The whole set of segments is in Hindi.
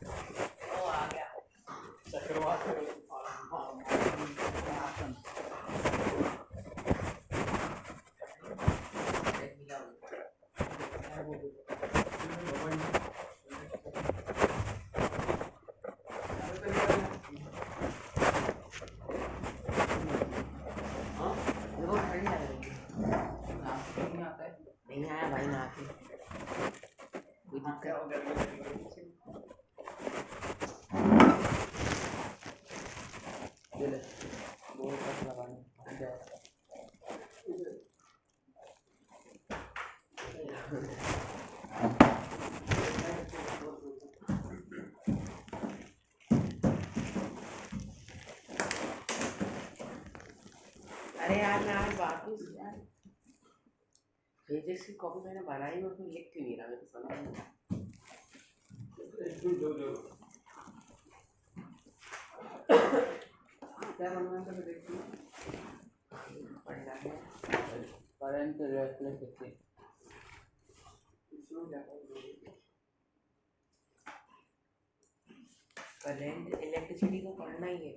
ओ आ गया चक्रवात। नहीं आया भाई ना आके कोई दिक्कत अरे यार मैं आज वापिस यार फिजिक्स की कॉपी मैंने बनाई और उसमें लिख क्यों नहीं रहा, मेरे को समझ नहीं क्या बनना था देखिए पढ़ना है करंट इलेक्ट्रिसिटी करंट इलेक्ट्रिसिटी को पढ़ना ही है।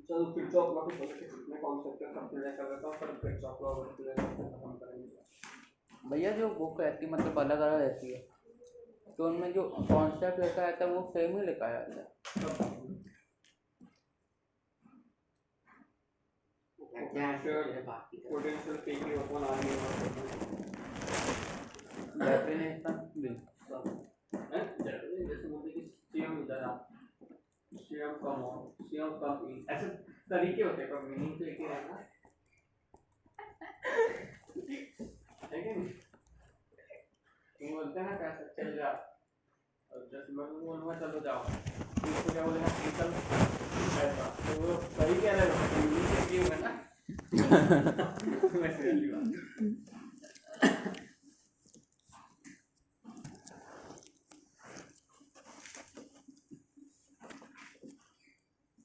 चलो किरचॉफ लॉ के छोटे कितने कॉन्सेप्ट है सब क्लियर कर देता हूं, फिर किरचॉफ लॉ और क्लियर करके खत्म करेंगे। भैया जो बुक रहती है मतलब अलग अलग रहती है तो उनमें जो कॉन्सेप्ट लिखा रहता है वो सेम ही लिखा रहता है। पोटेंशियल P की अपन आ रही डेफिनेशन है जैसे बोलते कि सीएम इधर आ सीएम कम और सीएम कम ऐसे तरीके होते हैं, पर मीनिंग तो एक ही रहना है कि नहीं। तुम बोलते हैं ना कैसे चल जा और जैसे मैं बोलूँगा चलो जाओ तो इसको क्या बोलेगा निकल ऐसा, तो वो सही कह रहे हो मीनिंग एक ही होगा ना वैसे वाली बात।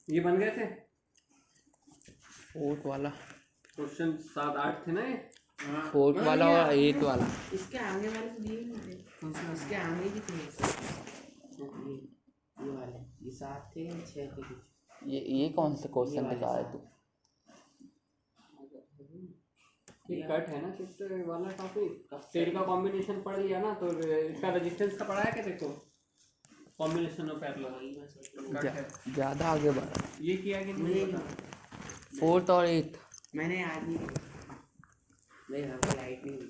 ये बन गए थे फोर्थ वाला क्वेश्चन 7-8 थे ना ये। फोर्थ वाला और एट वाला इसके आगे वाले तो दिए नहीं थे, इसके आगे भी थे ये वाले, ये 7 थे 6 थे कुछ। ये कौन सा क्वेश्चन दिखा है तू? ये कट है ना शिफ्ट वाला टॉपिक, स्टेट का कॉम्बिनेशन पढ़ लिया ना, तो इसका रेजिस्टेंस का पढ़ा है क्या देखो, कॉम्बिनेशन ऑफ पैरेलल ज़्यादा आगे बढ़ा। ये किया कि नहीं पता? फोर्थ और एट मैंने आज ही मेरे घर पे लाइट नहीं गई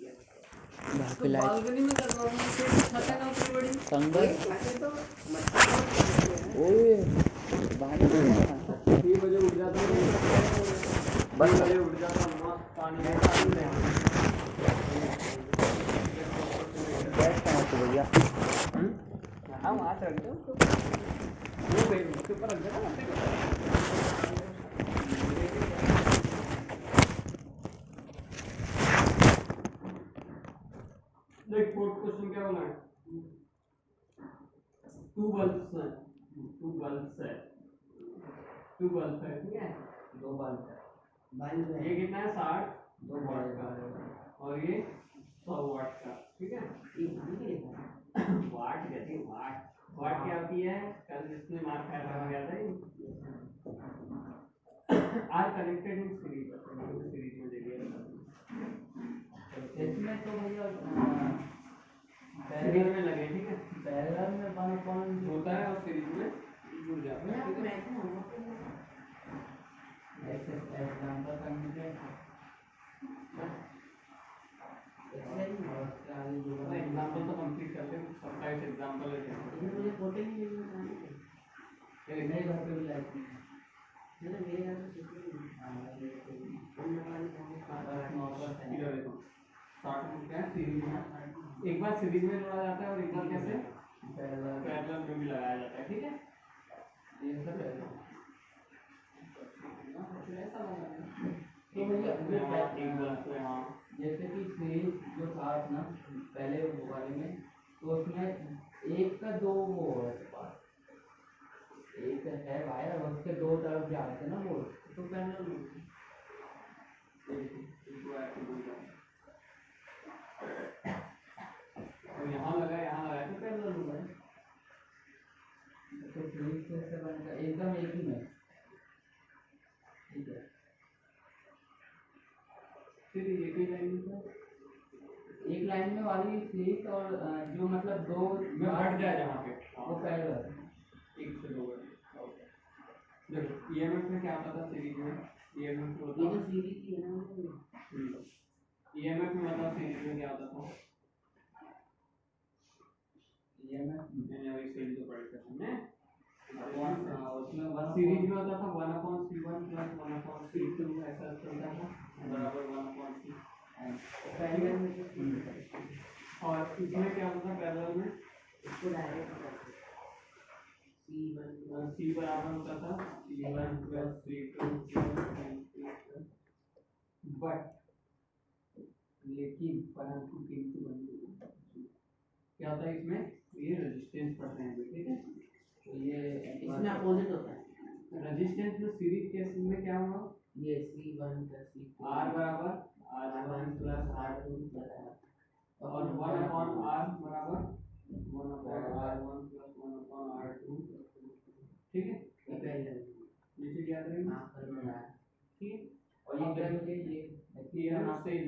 घर पे लाइट बालकनी में कर रहा हूं मैं, फिर छत है ना ऊपरी बड़ी संगत ऐसे तो मतलब ओए बारिश 3 बजे उठ जाता हूं, 10 बजे उठ जाता हूं, मस्त पानी में गैस कहाँ से भैया? हाँ वहाँ से रख दो वो उसके ऊपर रख देना देख। फोर्थ क्वेश्चन क्या बोला है, टू बल्ब्स है ठीक है, 2 बल्ब है, ये कितना है 60 वाट का और ये 100 वाट का, ठीक है। वाट कहते हैं वाट क्या होती है, कल जिसने मार खाया गया था आज कनेक्टेड इन सीरीज में देखिए इसमें तो भैया सीरीज में लगे, ठीक है, पैरेलल में 1 होता है और सीरीज में जुड़ जाता है, ठीक है। एग्जांपल करने के एग्जांपल तो कंप्लीट करते हैं, 27 एग्जांपल है, मुझे फोटो नहीं मिल मेरे घर पे भी लाइट रहा मेरे घर में इधर देखो 60 क्या है सीरीज में, एक बार सीरीज में जोड़ा जाता है और एक बार कैसे पैरेलल में भी लगाया जाता है, ठीक है। ये सब है ऐसा तो भैया एक बार तो यहाँ जैसे कि सीरीज जो था ना पहले वाले में, तो उसमें एक का 2 वो है पास, एक है वायर और उसके 2 तरफ जाते हैं ना वो, तो पैरेलल यहाँ लगा तो एक ही में, ठीक है। फिर एक ही लाइन में था, एक लाइन में वाली स्लिट और जो मतलब दो में बढ़ जाए जहाँ पे वो पैरेलल। एक से दो देखो ईएमएफ में क्या आता था सीरीज में, ईएमएफ में ये तो सीरीज ही है ना। ईएमएफ में मतलब सीरीज में क्या होता था, ईएमएफ मैंने वही सेल तो पढ़ा था हमने, उसमें वन सीरीज में होता था 1/c1 प्लस 1/c2 ऐसा चलता था बराबर 1/c, पैरेलल में और इसमें क्या होता था पैरेलल में, इसको डायरेक्ट C1 c बराबर होता था c1 प्लस c2 बट लेकिन परंतु किंतु क्या होता है इसमें, ये रेजिस्टेंस पढ़ते हैं ठीक है, तो ये इसमें अपोजिट होता है। रेजिस्टेंस में सीरीज केस में क्या होगा, ये C1 प्लस C2 R बराबर R1 plus R2 plus R और 1/R बराबर 1/R1 प्लस 1/R2, ठीक है, ये पहले नीचे याद रखेंगे हाँ कर में आया। ठीक है, और ये क्या होता है ये हम सेल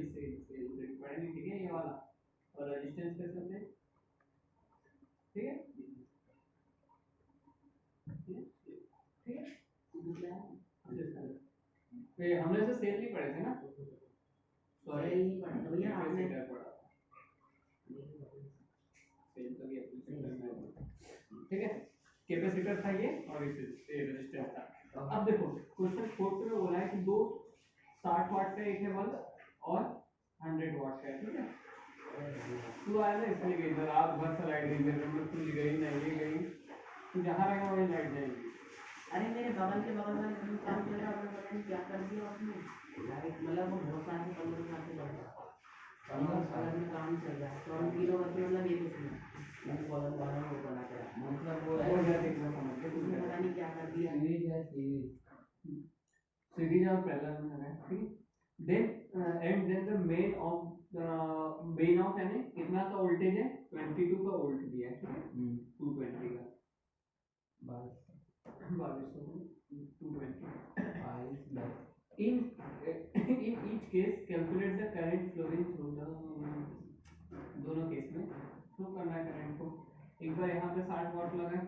पढ़ेंगे ठीक है, ये वाला और रेजिस्टेंस कैसे होते हैं, ठीक है ठीक है, ये हमने से सेल नहीं पढ़े थे ना, सॉरी नहीं पढ़ा तो भैया आपने पढ़ा सेल तो भी ठीक है, कैपेसिटर था ये और इसे रेजिस्टेंस था। अब देखो क्वेश्चन 4 में बोला है कि दो 60 वाट का एक है बल्ब और 100 वाट का है, ठीक है, तू आया ना इसलिए गई इधर रात भर से लाइट गई, मेरे में तू गई नहीं ये गई, तू जहाँ रहेगा वहीं लाइट जाएगी। अरे मेरे बगल के बगल वाले रूम काम कर रहा है, पता नहीं क्या कर दिया उसने लाइट, मतलब वो बहुत सारे कमरे में आके बैठ रहा है में काम चल रहा है, तो हम तीनों बच्चे मतलब ये कुछ नहीं वो कॉलम वाला वो बना के रखा, मतलब वो वो क्या देखना समझ के उसने पता नहीं क्या कर दिया। सीरीज है सीरीज और पैरेलल में है, ठीक देन द मेन ऑफ यानी कितना का वोल्टेज है 22 का वोल्ट दिया है, ठीक है 220 का 22 in each case calculate the current flowing through the दोनों केस में फ्लो करना है करंट को, एक बार यहाँ पे 60 वाट लगा है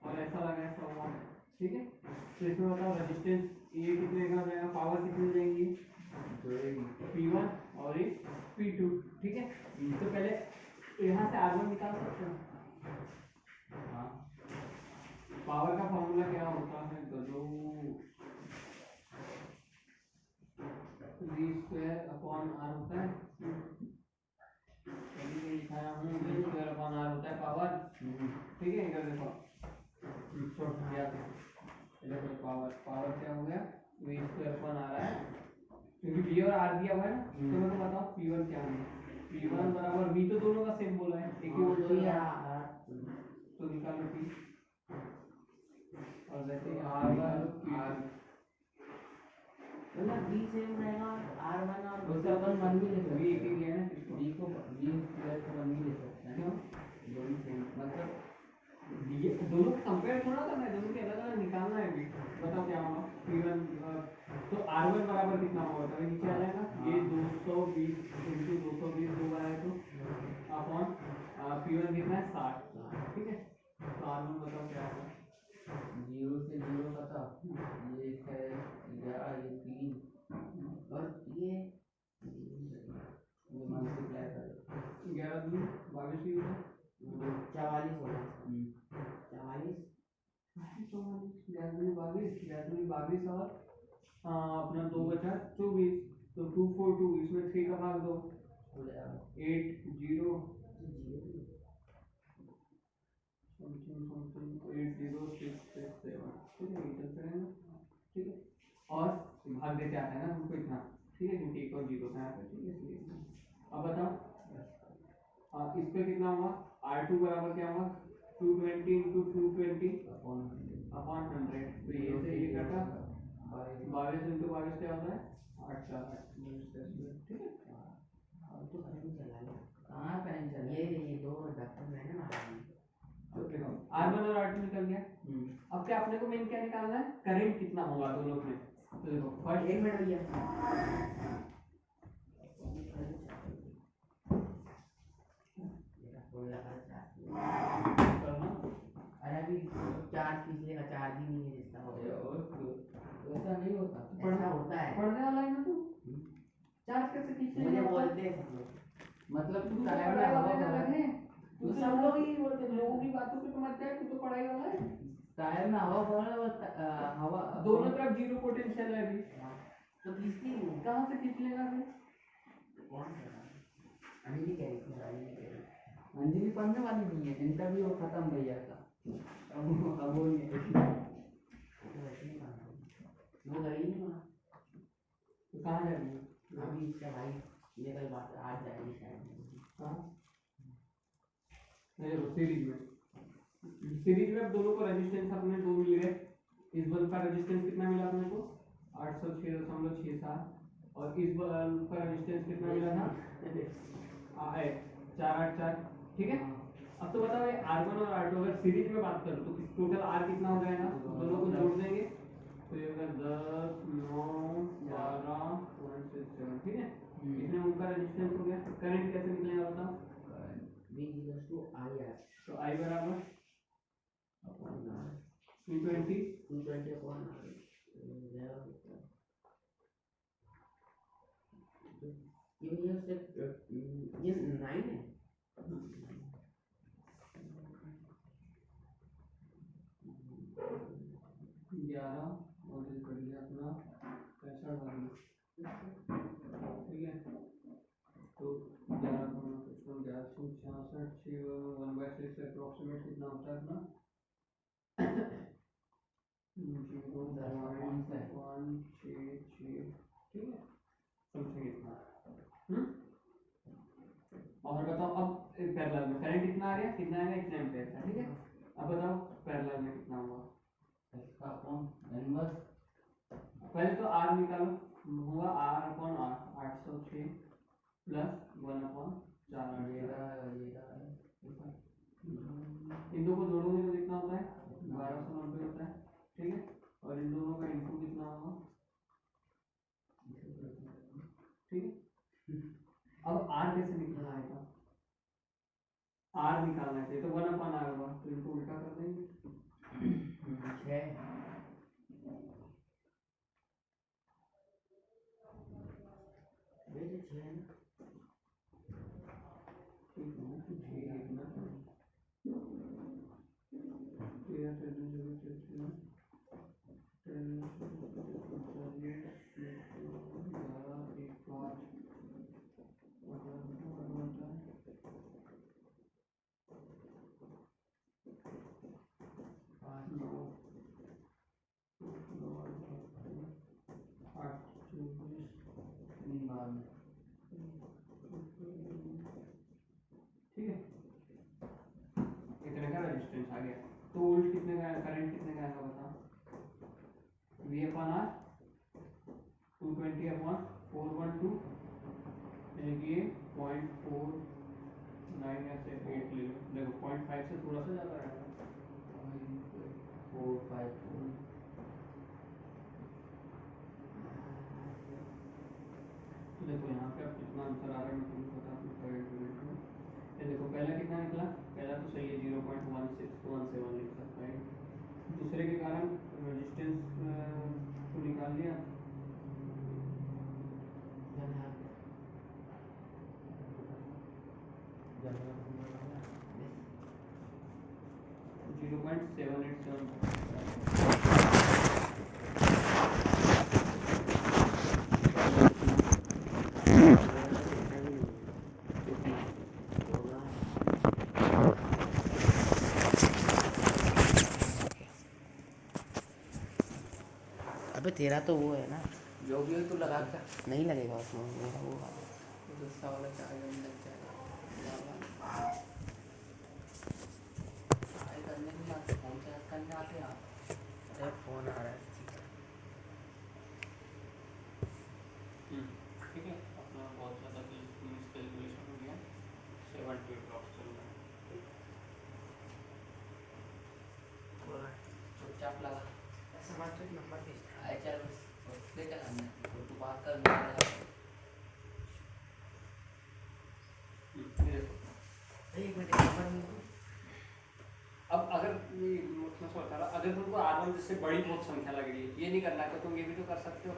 और ऐसा लगा है 100 वाट, ठीक है, तो इसमें बताओ रेजिस्टेंस ये कितने का जाएगा, पावर कितनी जाएगी P1 और एक P2, ठीक है, तो पहले यहाँ से R1 निकाल सकते हो, हाँ पावर का फॉर्मूला क्या होता है तो V2/R होता है, लिखाया हूँ V2/R होता है पावर, ठीक है, इधर देखो इधर पावर क्या हो गया V2/R आ रहा है क्योंकि V और R दिया हुआ है ना, तो मेरे को बताओ P1 क्या होगा, P1 बराबर V तो दोनों का सेम बोला है एक ही वोल्ट तो है, ये तो निकालो P और वैसे ही R1 मतलब B सेम रहेगा R1 और उससे अपन मान भी ले सकते V एक ही लिया है ना इसको, B को B स्क्वायर को मान भी ले सकते हैं, दोनों सेम मतलब ये दोनों कंपेयर थोड़ा करना है, दोनों के अलग अलग निकालना है भी, बताओ क्या होगा P1 तो R1 बराबर कितना होगा तभी नीचे आ जाएगा, ये 220 into 220 दो बार है तो अपॉन P1 कितना है 60, ठीक है, तो R1 बताओ क्या होगा, 0 से 0 का था ये है 11 ये 3 और ये मल्टीप्लाई कर 11 दूनी 22 ही होगा 44 होगा 44 22 और अपना 2 बचा 24, तो 2 4 2 इसमें 3 का भाग दो 8 0 समथिंग 8 0 6 6 7, ठीक है ये चलते रहेगा, ठीक है, और भाग देते आता है ना हमको इतना, ठीक है क्योंकि एक और जीरो था यहाँ पे, ठीक है इसलिए, अब बताओ इस पे कितना होगा R2 बराबर क्या होगा 220 into 220 अपॉन 100, तो ये से ये कटा 22 into 22 क्या होता है 8 का 8, ठीक है, अब तो फैन चला लो कहाँ फैन चल ये दो डॉक्टर है ना तो देखो R1 और R2 निकल गया। अब क्या अपने को मेन क्या निकालना है, करंट कितना होगा दोनों में। तो देखो फर्स्ट 1 मिनट भैया। मेरा फोन लगा चार्ज। अरे अभी चार्ज पिछले का चार्ज ही नहीं है जिसका हो गया। ऐसा नहीं होता, ऐसा होता है। पढ़ने वाला है ना तू, चार्ज कैसे खींच मुझे लेगा? बोलते हैं सब लोग। मतलब तू तो टायर में पढ़ाई हवा वाला ना भरा, रहे, तू तो तो सब लोग ही बोलते हैं। लोगों की बातों पे तो मत जाए, तू तो पढ़ाई वाला है। टायर में हवा भरा और हवा दोनों तरफ जीरो पोटेंशियल है अभी, तो खींचती हूँ। कहाँ से खींच लेगा फिर? कौन सा अंजलि कह रही थी, अंजलि कह रही थी। अंजलि पढ़ने वाली नहीं है, इंटरव्यू खत्म भैया का। अब वो नहीं है। तो वैसे ही बात होगी। वो घर ही नहीं बना। तो कहाँ जाएगी? अभी इसका भाई निकल बात आज जाएगी शायद। हाँ नहीं, देखो सीरीज में अब दोनों को रेजिस्टेंस अपने दो मिल गए। इस बल्ब का रेजिस्टेंस कितना मिला अपने को, 806.67, और इस बल्ब का रेजिस्टेंस कितना मिला था, 484। ठीक है। अब तो बताओ ये R1 और R2 अगर सीरीज में बात करो तो टोटल R कितना हो जाएगा, दोनों को जोड़ देंगे तो ये होगा 10, 9, 12, 167। ठीक है, इसमें उनका रेजिस्टेंस हो गया। करंट कैसे निकलेगा बताओ? V equals to IR। तो I बराबर अपॉन R। 220 upon R। ये भैया उससे ये 9 है। 11 और ये कर लिया अपना 65 वाली। ठीक है, तो 11 को 1166 1/6 अप्रोक्सीमेट कितना होता है अपना 0.166। ठीक है, समथिंग इतना। और बताओ अब पैरेलल में करंट कितना आ गया, कितना आएगा, इतना एम्पीयर था। ठीक है, अब बताओ पैरेलल में कितना होगा। इसका कौन इनवर्स, पहले तो R निकालो, होगा R अपॉन R 806 प्लस 1/4। इन दो को जोड़ोगे तो कितना होता है, 1290 होता है। ठीक है, और इन दोनों का इनटू कितना होगा। ठीक है, अब R कैसे निकलना आएगा, R निकालना चाहिए तो 1/R होगा, तो इनको उल्टा कर देंगे। 6 6 है ना। ठीक है, इतने का रेजिस्टेंस आ गया। तो वोल्ट कितने का, करंट कितने का आएगा बताओ। V अपॉन R 220 अपॉन 412, यानी कि 0.49 ऐसे 8 ले लो। देखो 0.5 से थोड़ा सा ज़्यादा रहेगा। 454 तो देखो यहाँ पे अब कितना आंसर आ रहा है मैं तुमको बता दूँ करंट में। ये देखो पहला कितना निकला, पहला तो सही है 0.1617 लिख सकता है। दूसरे के कारण रेजिस्टेंस को निकाल लिया, तो 0.787। अबे तेरा तो वो है ना, जो भी हो तो लगा क्या, नहीं लगेगा उसमें मेरा वो वाला। गुस्सा वाला चार्जर में लग जाएगा। ट्राई करने के बाद फोन चार्ज करने आते हैं आप। अरे फोन आ रहा है। ठीक है, अपना बहुत ज़्यादा कैलकुलेशन हो गया, 7 to 8 चल रहा है। चाप लगा समझ तो नंबर भेजना आए चल उसके क्या करना है तो तू बात कर मेरा ये देखो। एक मिनट नंबर नहीं दो। अब अगर मैं सोच रहा अगर तुमको R1 जिससे बड़ी बहुत संख्या लग रही है, ये नहीं करना तो तुम ये भी तो कर सकते हो।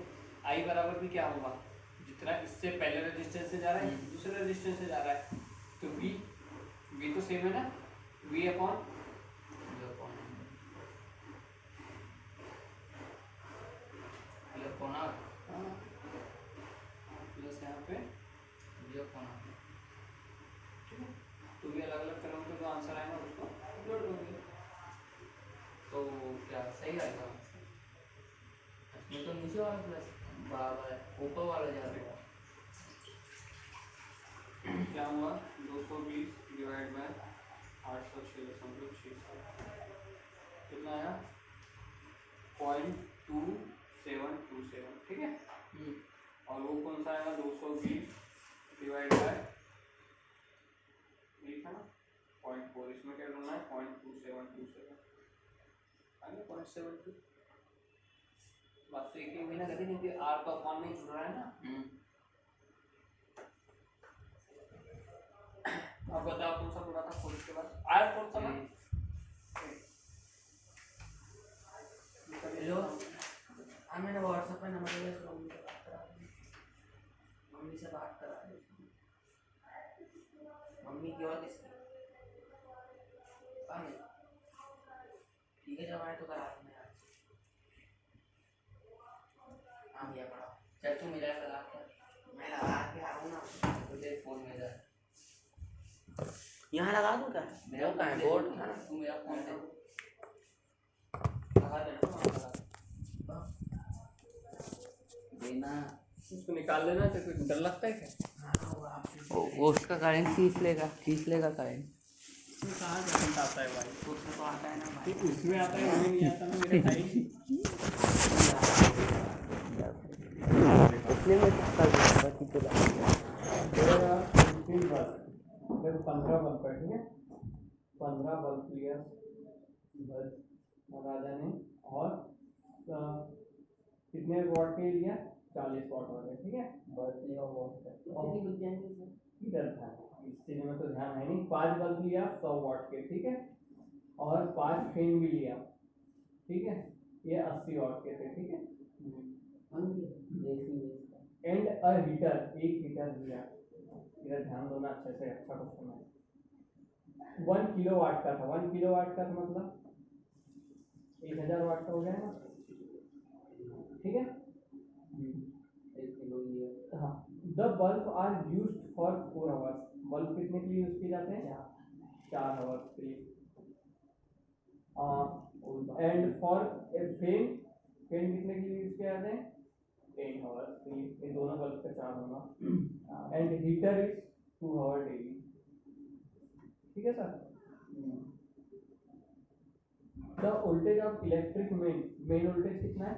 I बराबर भी क्या होगा, जितना इससे पहले रेजिस्टेंस से जा रहा है दूसरे रेजिस्टेंस से जा रहा है, तो V तो सेम है ना, V अपॉन जो कौन ये कौन आ प्लस यहाँ पे जो कौन ठीक है। तो भी अलग अलग करोगे तो जो आंसर आएगा उसको अपलोड करोगे। तो क्या सही आएगा ये तो नीचे वाला प्लस बराबर है ऊपर वाला जा रहा है क्या हुआ 220 डिवाइड बाय 806.6 कितना आया 0.2727 ठीक है। और वो कौन सा आएगा 220 डिवाइड बाय ठीक है ना 0.4 इसमें क्या करना है 0.2727 आगे 0.72 बात तो एक ही हुई ना कभी नहीं R तो अपॉन में जुड़ रहा है ना। अब बताओ कौन सा पूरा था 4 के बाद आया कौन सा ना हेलो हाँ मैंने व्हाट्सएप पे नंबर दिया उसको मम्मी से बात करा मम्मी की और किसकी ठीक है जब आए तो करा दूँ हाँ भैया पढ़ा चल तू मेरा लगा के मैं लगा के आऊँ ना तुझे फोन में जा यहाँ लगा दूँ क्या मेरा कहाँ है बोर्ड है ना तू मेरा फोन दे लगा देना देना उसको निकाल लेना तो कोई डर लगता है क्या वो उसका करंट खींच लेगा करंट इसमें कहाँ करंट आता है भाई उसमें तो आता है ना भाई उसमें आता है हमें नहीं आता ना मेरे भाई इसलिए मैं कल बाकी चला 15 बल्ब है ठीक है 15 बल्ब लिया राजा ने और कितने वॉट के लिया 40 वॉट वाले ठीक है बस लिया वॉट कितनी बिक जाएंगे इसमें इधर था इस चीज में तो ध्यान है नहीं 5 बल्ब लिया 100 वॉट के ठीक है और 5 फैन भी लिया ठीक है ये 80 वॉट के थे ठीक है एंड अ हीटर एक हीटर लिया इधर ध्यान देना अच्छे से अच्छा क्वेश्चन है 1 किलोवाट का था 1 किलोवाट का मतलब 1000 वाट का हो गया ना ठीक है 1 किलो लिया हाँ the bulb are used for 4 hours bulb कितने के लिए यूज किए जाते हैं 4 आवर्स के लिए एंड फॉर ए फैन कितने के लिए यूज किए जाते हैं 10 आवर्स के लिए ये दोनों बल्ब का 4 होगा and heater is 2 hour daily ठीक है sir. The voltage of electric main voltage कितना है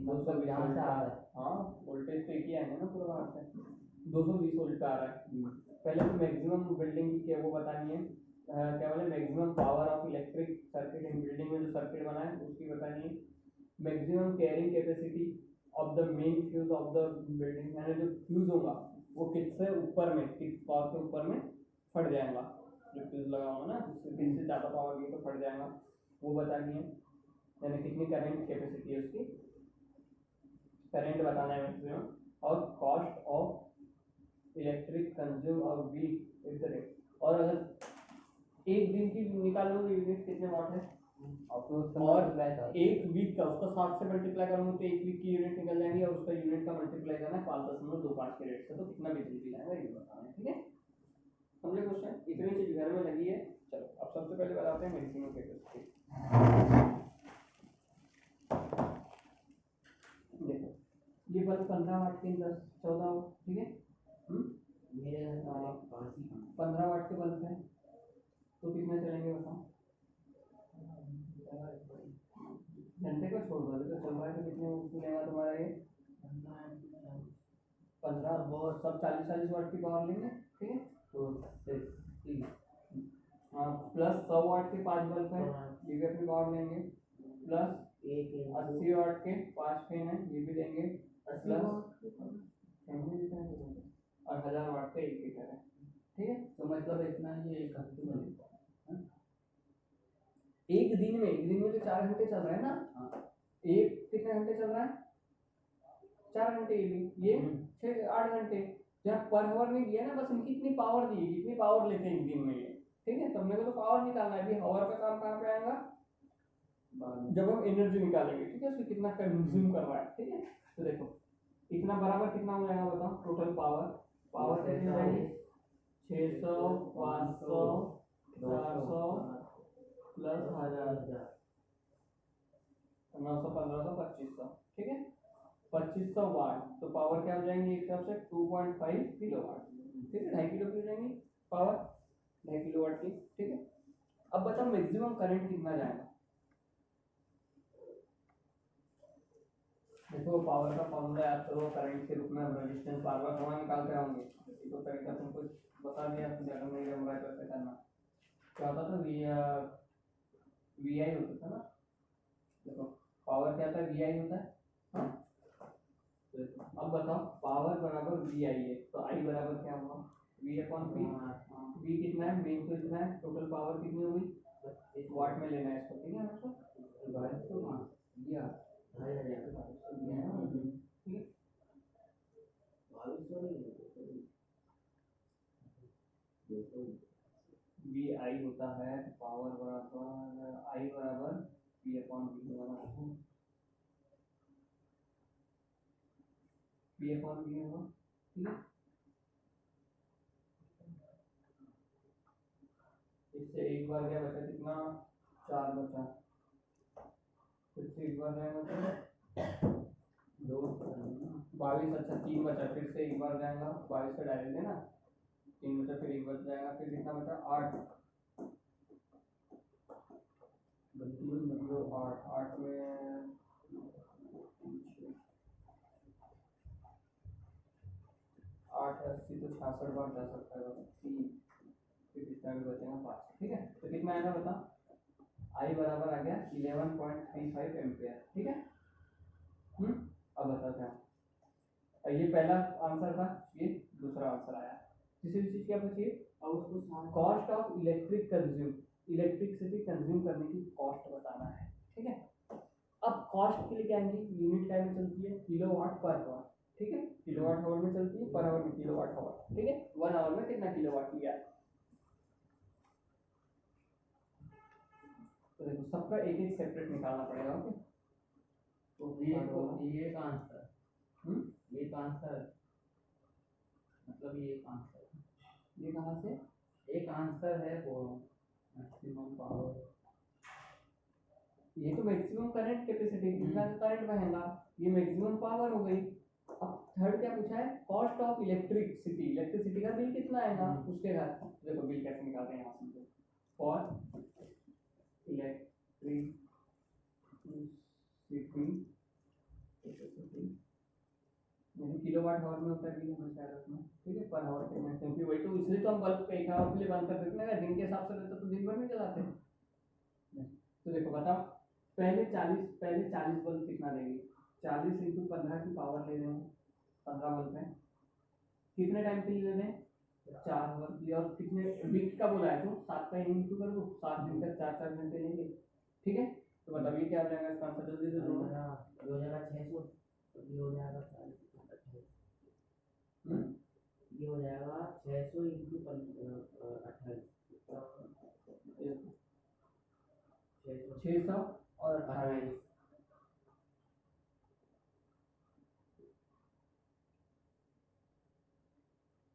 220 यहाँ से आ रहा है हाँ वोल्टेज तो एक ही आएंगे ना पूरा वहाँ से 220 वोल्ट का आ रहा है पहले तो मैक्सिमम बिल्डिंग की क्या वो बतानी है क्या बोले maximum power of electric circuit in building में जो सर्किट बना है उसकी बतानी है maximum carrying capacity of the main fuse of the building यानी जो फ्यूज होगा वो किससे ऊपर में किस पावर के ऊपर में फट जाएगा जो फ्यूज लगा होगा ना जिससे ज़्यादा पावर गई तो फट जाएगा वो बतानी है यानी कितनी करंट कैपेसिटी है उसकी करंट बताना है मैक्सिमम और कॉस्ट ऑफ इलेक्ट्रिक कंज्यूम और वीक इस तरह और अगर एक दिन की निकालोगे यूनिट कितने वाट है और एक वीक का उसका 60 से मल्टीप्लाई करूँगा तो एक वीक की यूनिट निकल जाएंगी और उसका यूनिट का मल्टीप्लाई करना है 5.25 के रेट से तो कितना बिजली बिल आएगा ये बताना है ठीक है समझे क्वेश्चन इतनी चीज घर में लगी है। चलो अब सबसे पहले बताते हैं मेडिसिनल कैपेसिटी देखो ये बल्ब 15 वाट के 14 ठीक है मेरे घर का 15 वाट के बल्ब है तो कितने चलेंगे बताओ घंटे को छोड़ दो तो चल रहा है तो कितने चलेगा तुम्हारा ये 15 वो सब 40 वाट की पावर लेंगे ठीक है तो हाँ प्लस 100 वाट के 5 बल्ब है, ये भी अपनी पावर लेंगे, प्लस एक 80 वाट के 5 फैन है, ये भी लेंगे, प्लस और 1000 वाट का 1 हीटर है। ठीक है, तो मतलब इतना ये एक हफ्ते में लेता है। एक दिन में तो 4 घंटे चल रहा है ना। हाँ। एक कितने घंटे चल रहा है, 4 घंटे, ये 6-8 घंटे। जहाँ पर आवर में दिया ना, बस इनकी इतनी पावर दी, जितनी पावर लेते हैं एक दिन में ये। ठीक है, तो हमने को तो पावर निकालना है, अभी आवर का काम कहाँ पे आएगा, जब हम एनर्जी निकालेंगे। ठीक है, उसको कितना कंज्यूम कर रहा है। ठीक है, तो देखो इतना बराबर कितना हो जाएगा बताओ, टोटल पावर कैसे हो जाएगी, 600 500 400 प्लस 1000 900 1500 2500। ठीक है, 2500 वाट, तो पावर क्या हो जाएंगी एक तरफ से 2.5 किलो वाट। ठीक है, 2.5 किलो की हो जाएंगी पावर, 2.5 किलो वाट की। ठीक है, अब बताओ मैक्सिमम करंट कितना जाएगा। देखो पावर का फॉर्मूला याद करो, करंट के रूप में हम रेजिस्टेंस बार बार थोड़ा निकालते रहेंगे, तो तरीका तुमको बता दिया, तो ज्यादा नहीं रहा है कैसे करना। क्या होता था, वी आई होता था ना, देखो पावर क्या था, वी आई होता है। हाँ, अब बताओ पावर बराबर वी आई है, तो आई बराबर क्या हुआ, वी अपॉन पी। वी कितना है, मेन तो इतना है, टोटल पावर कितनी होगी, वाट में लेना है इसको। ठीक है, वी आई होता है पावर बराबर आई बराबर पी अपॉन वी होगा, पी अपॉन वी होगा। ठीक है, इससे एक बार क्या बचा, कितना 4 बचा, फिर से एक बार जाएगा तो 22, अच्छा 3 बचा, फिर से एक बार जाएगा 22 से डायरेक्ट है ना, 3 बचा, फिर एक बार जाएगा, फिर कितना बचा 8, 8 में 8 80 तो 66 बार जा सकता है, 3 फिर कितना भी बचेगा 5। ठीक है, तो कितना आएगा बता, आई बराबर आ गया 11.35 एम्पियर। ठीक है, अब बताते हैं, ये पहला आंसर था, ये दूसरा आंसर आया। किसी भी चीज क्या बची, और उसको कॉस्ट ऑफ इलेक्ट्रिसिटी कंज्यूम करने की कॉस्ट बताना है। ठीक है, अब कॉस्ट के लिए क्या है, यूनिट टाइम में चलती है किलोवाट पर आवर। ठीक है, किलोवाट आवर में चलती है, पर आवर में किलोवाट आवर। ठीक है, 1 आवर में कितना किलोवाट लिया है, तो देखो सबका एक एक सेपरेट निकालना पड़ेगा। ओके, तो ये का आंसर, ये का आंसर, मतलब ये एक आंसर, ये कहाँ से एक आंसर है वो मैक्सिमम पावर, ये तो मैक्सिमम करंट कैपेसिटी, कितना करंट बहेगा, ये मैक्सिमम पावर हो गई। अब थर्ड क्या पूछा है, कॉस्ट ऑफ इलेक्ट्रिसिटी का बिल कितना आएगा उसके बाद। देखो बिल कैसे निकालते हैं यहाँ से, फॉर इलेक्ट्रिसिटी किलोवाट आवर में होता है बिल हमेशा रखना। ठीक है, पर आवर कितना, क्योंकि वही तो, इसलिए तो हम बल्ब पे 1 आवर के लिए बंद कर देते हैं, दिन के हिसाब से रहता तो दिन भर में चलाते हैं। तो देखो बताओ, पहले 40 बल्ब कितना देंगे, 40 इंटू 15 की पावर ले रहे हैं, 15 बल्ब है, कितने टाइम के लिए ले रहे हैं, 4 आवर की, और कितने वीक का बोला है तो 7 का इंटू कर दो, 7 दिन तक 4-4 घंटे लेंगे। ठीक है, तो बताइए क्या हो जाएगा इसका आंसर, जल्दी से दो, हो जाएगा 600, ये हो जाएगा 40, ये हो जाएगा 600 इंटू 28, 600 और 28।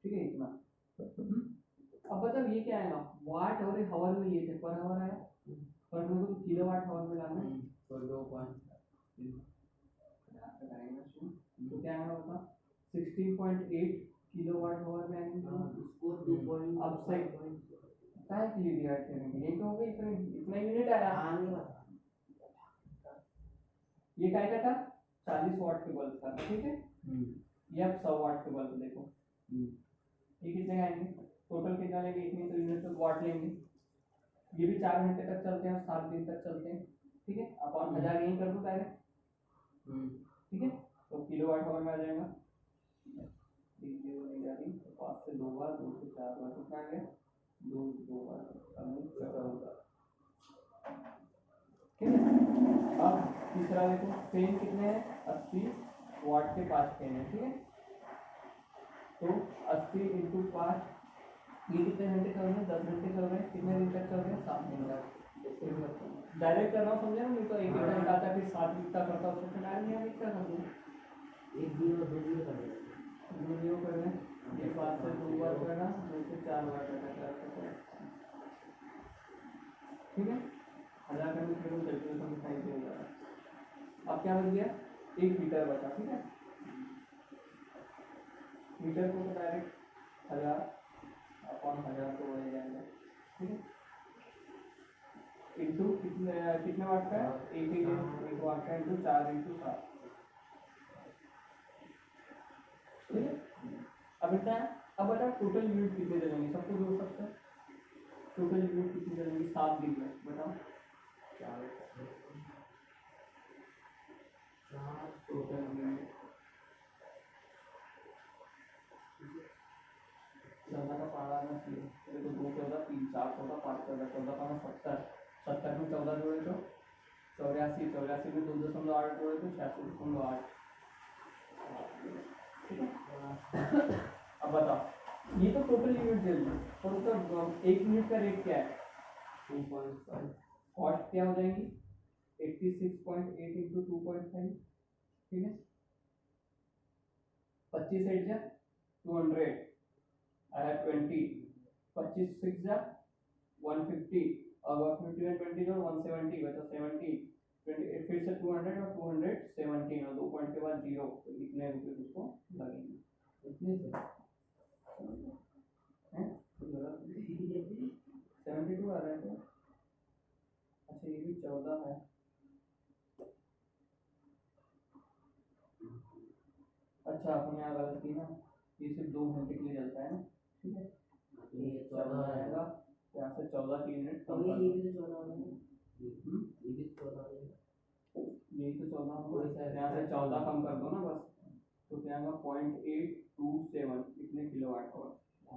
ठीक है, इतना। अब बताओ ये क्या आएगा, वाट और हावर में ये थे, पर हावर आया, पर मेरे को किलोवाट हावर में लाना है, तो 2.5 तो क्या आएगा बता, 16.8 किलोवाट हावर में आएंगे। उसको 2. अब से काय के लिए डिवाइड करेंगे, ये तो हो गई, इतना यूनिट आया, ये काय का था 40 वाट के बल्ब था। ठीक है, ये अब 100 वाट के बल्ब देखो, ये कितने आएंगे, टोटल कितना लेंगे, इतनी तो यूनिट तो वाट लेंगे, ये भी 4 घंटे तक चलते हैं और 7 दिन तक चलते हैं, ठीक है। अपन 1000 यहीं कर दो डायरेक्ट, ठीक है। तो किलोवाट आवर में आ जाएगा, 5 से 2 बार, 2 से 4 बार, कितना आ गया, 2 बार, 14, ठीक है। अब तीसरा देखो, फैन कितने हैं, 80 वाट के 5 फैन है, ठीक है। तो 80 इंटू 5, ये कितने घंटे चल रहे हैं, 10 घंटे चल रहे हैं, कितने दिन तक चल रहे हैं, 7 दिन तक। डायरेक्ट करना समझे ना, नहीं तो एक घंटा निकालता फिर 7 दिन तक करता, उससे डायरेक्ट नहीं आगे क्या कर दूँ, 1 0 2 0 कर देना, 2 0 कर रहे हैं, ये 5 से 2 बार करना, 2 से 4 बार करना, 4 से 4, ठीक है। 1000 करने के लिए कैलकुलेशन दिखाई दे रहा है। अब क्या बच गया, 1 मीटर बचा, ठीक है। मीटर को तो डायरेक्ट 1000 अपन 1000 तो हो जाएगा, ठीक है। इंटू कितने वाट का है, 1 वाट का, इंटू 4 इंटू 7, ठीक है। अब बेटा, अब बता टोटल यूनिट कितने चलेंगे, सबको जोड़ सकते हैं, टोटल यूनिट कितनी चलेंगी 7 दिन में, बताओ। 4 टोटल यूनिट 14 का पारा आना चाहिए, तो 2 14 3 4 14 5 14 14 पारा 70, 70 में 14 जोड़े तो 84, 84 में 2.8 जोड़े तो 86.8, ठीक है। अब बताओ, ये तो टोटल यूनिट दे दी, और उसका 1 यूनिट का रेट क्या है, 2.5, कॉस्ट क्या हो जाएगी 86.8 इंटू 2.5, ठीक है। 25 8 जा 200, आया 20, 25 6 जा 150, और 150 में 20 जो 170 बचा 70, 20 फिर से 200 और 217 और 2 पॉइंट के बाद 0, तो कितने रुपए उसको लगेंगे, इतने से हैं, 72 आ रहा है तो, अच्छा ये भी 14 है, अच्छा अपने यहाँ गलत की ना, ये सिर्फ 2 घंटे के लिए चलता है ना, ठीक है। ये 14 आएगा, यहाँ से 14 की यूनिट तो कम कर ये दो, भी तो 14 हो गया, ये भी 14 हो गया, यही तो 14 होगा, यहाँ से 14 कम कर दो ना बस, तो क्या आएगा 0.827, कितने किलोवाट आवर।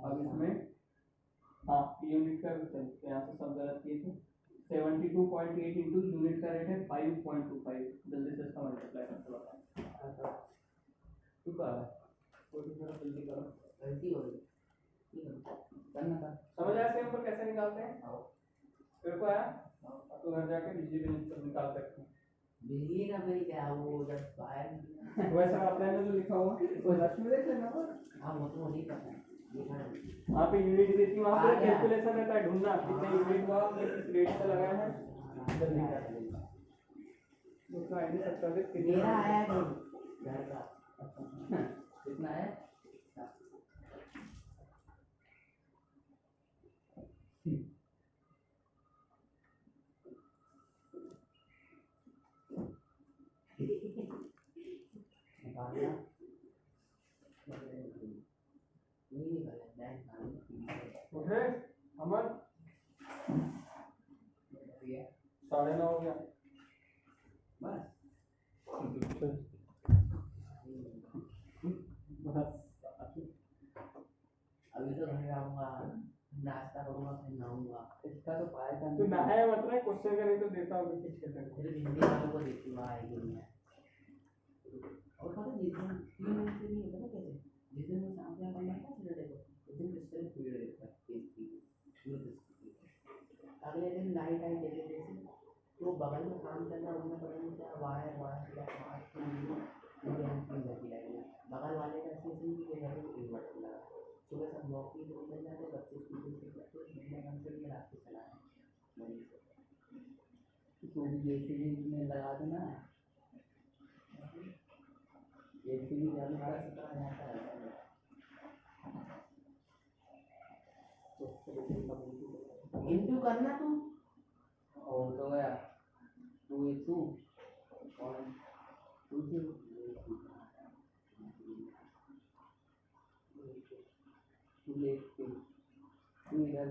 अब इसमें हाँ यूनिट का भी चल, तो यहाँ से सब गलत किए थे, 72.8 इंटू यूनिट का रेट है 5.25, जल्दी से इसका मल्टीप्लाई करके बताओ, तू कर रहा है, कोई थोड़ा जल्दी करो, गलती हो गई, ठीक है करना था, समझ आया इसके ऊपर कैसे निकालते हैं, तेरे को आया, अब तो घर जाके बिजली बिल निकाल सकते हैं, बिजली का बिल क्या वो जब बाहर वैसा आपने जो लिखा हुआ वो लक्ष्मी देख लेना, हाँ वो तो नहीं पता है, देखा है वहाँ पे यूनिट देती, वहाँ पे कैलकुलेशन रहता है, ढूंढना कितने यूनिट हुआ, किस रेट से लगाया है, जल्दी कर दूसरा आईडी सब कर दे, मेरा आया है घर का, कितना है, निकालना नहीं निकाला बैंक उठे अमन, 9:30 हो गया, बस अभी तो घर आऊँगा, नाश्ता करूँगा, फिर नहाऊँगा, इसका तो पाया था तू नहाया मत ना, क्वेश्चन का नहीं तो देता हूँ किस के तक, फिर हिंदी वालों को देखूँगा आएगी नहीं है, और पता है जिस दिन 3 दिन से नहीं पता कैसे, जिस दिन मैं शाम को पढ़ना था सैटरडे को, उस दिन क्रिस्टल पीरियड देखा अगले दिन लाइट आई जैसे जैसे, तो बगल में काम चल रहा है उनमें पता नहीं क्या वायर वायर क्या पूरे हम की लगी लाइट, बगल वाले का ऐसे कि घर में इन्वर्टर लगा, सुबह सब नौकरी को निकल जाते, बच्चे स्कूल से बच्चे मैं कम से कम रात को चलाया तो भी जेसीबी में लगा देना, जेसीबी चालू कर सकता है जाता है, इंटू करना तू और तो गया 2 और 2 2 इधर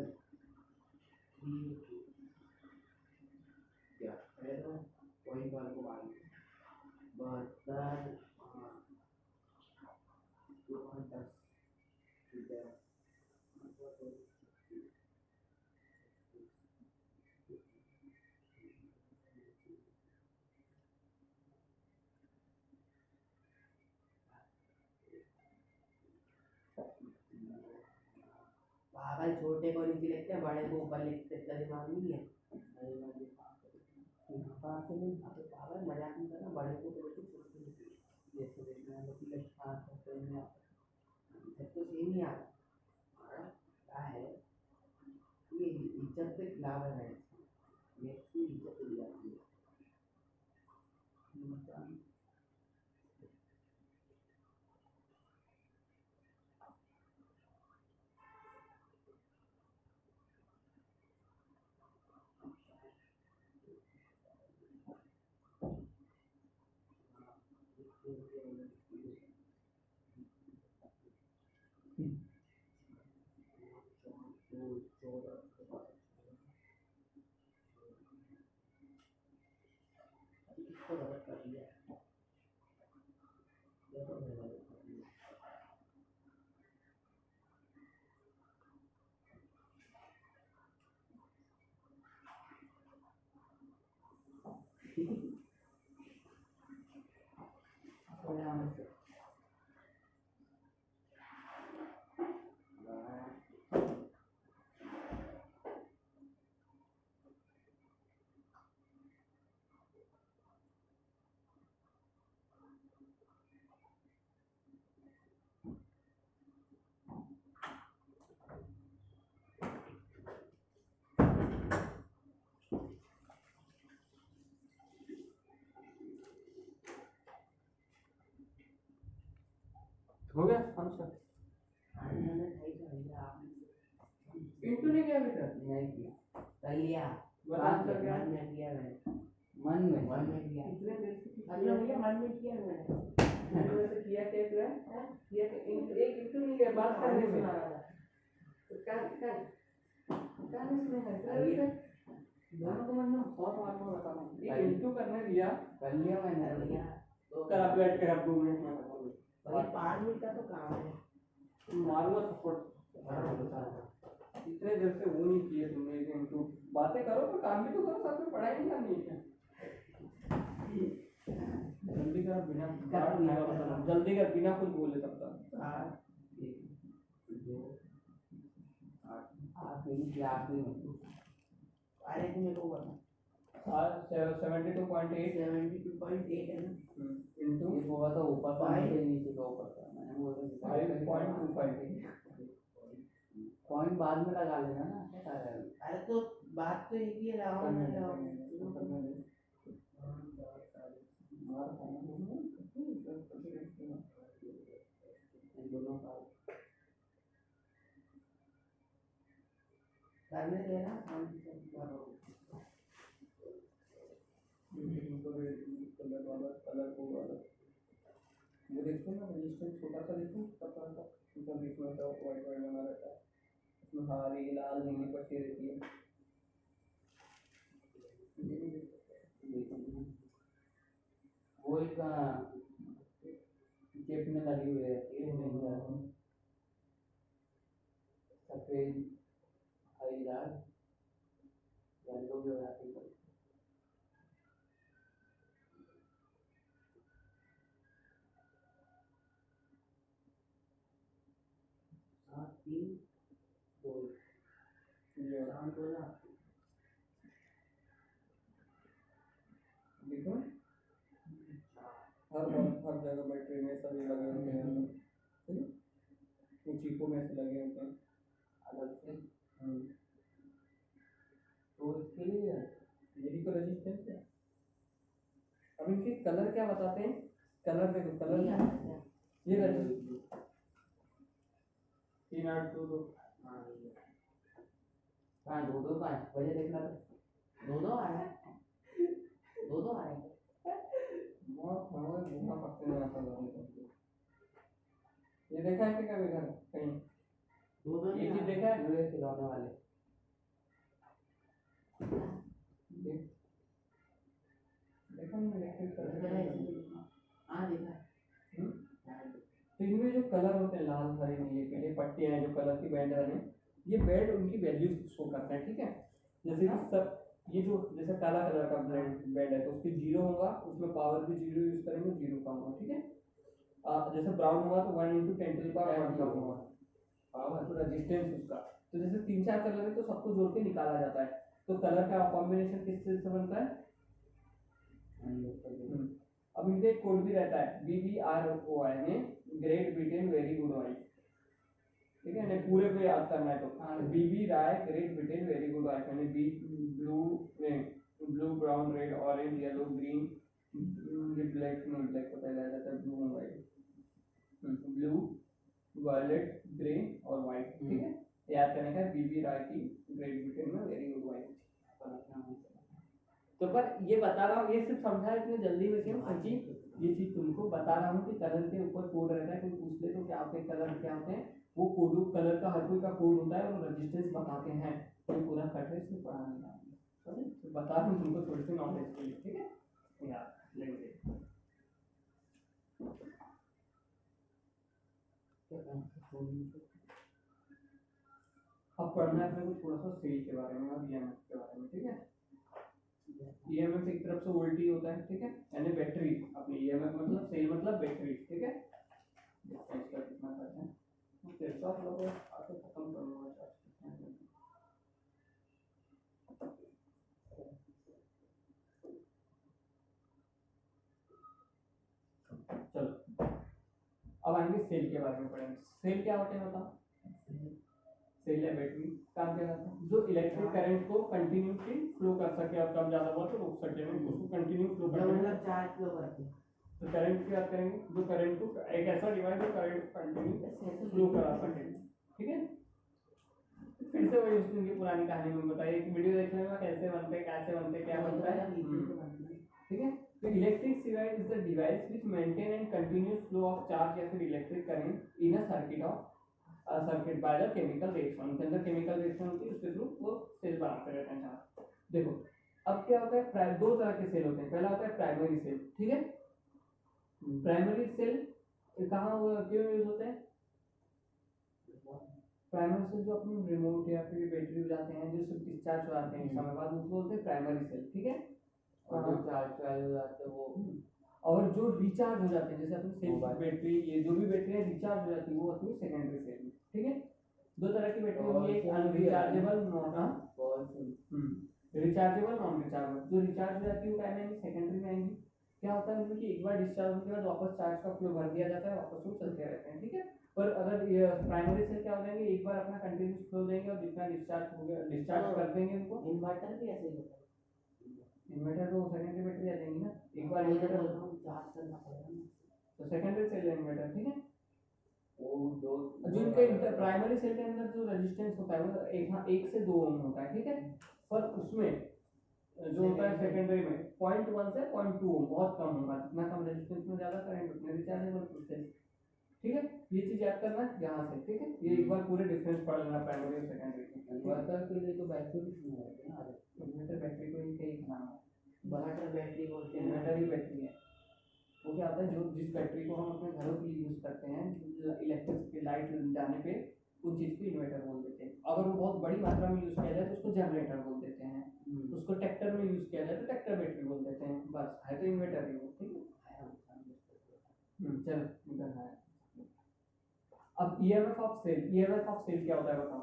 पागल छोटे को नीचे लिखते हैं, बड़े को ऊपर लिखते हैं, तेरा दिमाग नहीं है? कहाँ से नहीं खाते पागल, मजाक नहीं करना, बड़े को तो बिल्कुल छोटे को लिखते हैं। जैसे देखना है कि लड़का करते हैं आप, सब तो सेम ही यार। क्या है ये इज्जत के खिलाफ है मैथ्स की इज्जत दी जाती है। इसको गलत कर दिया, ये तो मैंने गलत कर दिया। हो गया आंसर। मैंने सही कर दिया, आपने इंटू ने क्या बेटा नहीं किया, कर लिया। बता आंसर क्या मन में किया मैंने, मन में मन में किया, इतने देर से मतलब भैया मन में किया मैंने। मैंने वैसे किया क्या किया किया कि एक इंटू नहीं किया बात करने में तो क्या नहीं सुनेगा दोनों को मैंने बहुत बार को बता रहा हूँ एक इंटू करने दिया कर लिया मैंने भैया तो कर आप बैठ कर आप 2 मिनट में बताओ भाई 5 मिनट का तो काम है। मारूंगा सपोर्ट इतने देर से वो नहीं किए तुमने एक इंटू बातें करो तो काम भी तो करो साथ में पढ़ाई नहीं करनी है जल्दी कर बिना जल्दी कर बिना कुछ बोले तब तक 8 मेरी क्लास में अरे तुम मेरे को बता 72.8 है ना इंटू ये होगा तो ऊपर का नीचे नीचे का ऊपर का मैंने बोला 5.258 पॉइंट बाद में लगा लेना ना क्या कर रहा है अरे तो बात तो एक ही है लाओ ना लाओ दोनों का करने देना शांति से करो। वो देखो ना रजिस्टेंस छोटा सा देखो पता था उसमें बीच में तो वाइट वाइट बना रहता है उसमें हरी लाल नीली पट्टी रहती है वो एक जेब में लगी हुई रहती है सफेद हरी लाल येलो भी हो जाती है 3 2 शांत हो जा देखो हर जगह बैटरी में सभी लगे होते हैं वो चीपों में से लगे होते हैं अलग से तो इसके लिए यही तो रेजिस्टेंस है अब इनके कलर क्या बताते हैं कलर देखो कलर ये रेजिस्टेंस 3 8 2 2 हाँ दो का है वजह देखना तो दो आया बहुत घूमा पकते में आता है ये देखा है कि कभी घर कहीं दो ये चीज देखा है जुड़े खिलौने वाले देखा नहीं देखा हाँ देखा तो इनमें जो कलर होते हैं लाल हरे नीले पीले पट्टियां हैं जो कलर की बैंड वाले ये बैंड उनकी वैल्यूज शो करते हैं ठीक है जैसे कि सब ये जो जैसे काला कलर का बैंड है तो उसकी 0 होगा उसमें पावर भी 0 यूज करेंगे 0 कम होगा ठीक है जैसे ब्राउन होगा तो 1 × 10⁻1 कम होगा पावर तो रेजिस्टेंस उसका। तो जैसे 3-4 कलर है तो सबको जोड़ के निकाला जाता है। तो कलर का कॉम्बिनेशन किस चीज से बनता है? अब इनका एक कोड भी रहता है BBROI में, Great Britain very good wife, ठीक है ना? पूरे पे याद करना है तो BB Roy Great Britain very good wife, यानी B blue brown red orange yellow green, ये ब्लैक नहीं, ब्लैक को पहले आ जाता है, blue white, blue violet grey और व्हाइट, ठीक है? याद करने का बीबी राय की ग्रेट ब्रिटेन में वेरी गुड वाइफ। तो पर ये बता रहा हूँ, ये सिर्फ समझा इतने जल्दी में क्यों, क्योंकि ये चीज तुमको बता रहा हूँ कि कलर के ऊपर कोड रहता है। कोई पूछ ले तो क्या होते हैं कलर, क्या होते हैं वो कोड, कलर का हर कोई का कोड होता है और रेजिस्टेंस बताते हैं। तो पूरा कट है, इसमें पढ़ाने का तो बता रहा हूँ तुमको थोड़ी सी नॉलेज के लिए, ठीक है यार लेंगे। अब पढ़ना है अपने को थोड़ा सा सेल के बारे में और ईएमएफ के बारे में, ठीक है? ईएमएफ एक तरफ से वोल्टेज होता है, ठीक है, यानी बैटरी अपनी। ईएमएफ मतलब सेल मतलब बैटरी, ठीक है? इसका कितना करते हैं फिर से आप लोग आके खत्म करूंगा। चलो अब आएंगे सेल के बारे में पढ़ेंगे। सेल क्या होते हैं बताओ? सेल या बैटरी काम क्या करता है? जो इलेक्ट्रिक करंट को कंटिन्यूसली फ्लो कर सके, और कम ज्यादा हुआ तो रोक सके, उसको कंटिन्यू फ्लो करना, चार्ज फ्लो करते हैं। तो करंट क्या करेंगे? जो करंट को, एक ऐसा डिवाइस जो करंट कंटिन्यू फ्लो करा सके, ठीक है? फिर से वही उसकी पुरानी कहानी में बताइए, एक वीडियो देखने में कैसे बनते हैं, कैसे बनते हैं, क्या बनता है, ठीक है? तो electric device is the device which maintain and continuous flow of charge या फिर electric current in a circuit of circuit by the chemical reaction. उनके अंदर केमिकल रिएक्शन होती है, उसके थ्रू वो सेल बनाते रहते हैं चार्ज। देखो अब क्या होता है, दो तरह के सेल होते हैं। पहला होता है प्राइमरी सेल, ठीक है? प्राइमरी सेल कहाँ क्यों यूज होते हैं? प्राइमरी सेल जो अपनी रिमोट या फिर बैटरी हो जाते हैं, जो सब डिस्चार्ज हो जाते हैं समय बाद, उसको बोलते हैं प्राइमरी सेल, ठीक है? और जो चार्ज हो जाते हैं वो, और जो रिचार्ज हो जाते हैं, जैसे अपनी सेल बैटरी, ये जो भी बैटरी है रिचार्ज हो जाती है, वो अपनी सेकेंडरी सेल, ठीक है? दो तरह की बैटरी होती है, एक अनरिचार्जेबल, रिचार्जेबल, नॉन रिचार्जेबल। जो रिचार्ज हो जाती है वो क्या आएंगी? सेकेंडरी में आएंगी। क्या होता है उनमें कि एक बार डिस्चार्ज होने के बाद वापस चार्ज का फ्लो भर दिया जाता है, वापस वो चलते रहते हैं, ठीक है? पर अगर ये प्राइमरी सेल क्या हो जाएंगे, एक बार अपना कंटिन्यूस फ्लो देंगे और जितना डिस्चार्ज हो गया डिस्चार्ज कर देंगे उनको। इन्वर्टर भी ऐसे ही होता है। इन्वर्टर तो सेकेंडरी बैटरी आ जाएंगी ना, एक बार इन्वर्टर चार्ज करना पड़ेगा ना, तो सेकेंडरी सेल है इन्वर्टर, ठीक है? वो जो इनके प्राइमरी सेल के अंदर जो रेजिस्टेंस होता है वो 1 से 2 ओम होता है, ठीक है? पर उसमें जो होता है सेकेंडरी में 0.1 से 0.2 ओम, बहुत कम होगा। जितना कम रेजिस्टेंस में ज्यादा करंट उतने रिचार्जेबल प्रोसेस, ठीक है? ये चीज याद करना यहाँ से, ठीक है? ये एक बार पूरे डिफरेंस पढ़ लेना प्राइमरी और सेकेंडरी के। इन्वर्टर के लिए तो बैटरी भी होती है ना, इन्वर्टर बैटरी को ही कई नाम है, इन्वर्टर बैटरी बोलते हैं। इन्वर्टर ही बैटरी है। वो क्या होता है, जो जिस बैटरी को हम अपने घरों के लिए यूज करते हैं, इलेक्ट्रिक लाइट जाने पे उस चीज को इन्वर्टर बोल देते हैं। अगर वो बहुत बड़ी मात्रा में यूज किया जाए तो उसको जनरेटर बोल देते हैं, उसको ट्रैक्टर में यूज किया जाए तो ट्रैक्टर बैटरी बोल देते हैं, बस है तो इन्वर्टर ही, ठीक है? चलो निकलना है। अब EMF of cell, EMF of cell क्या होता है बताओ?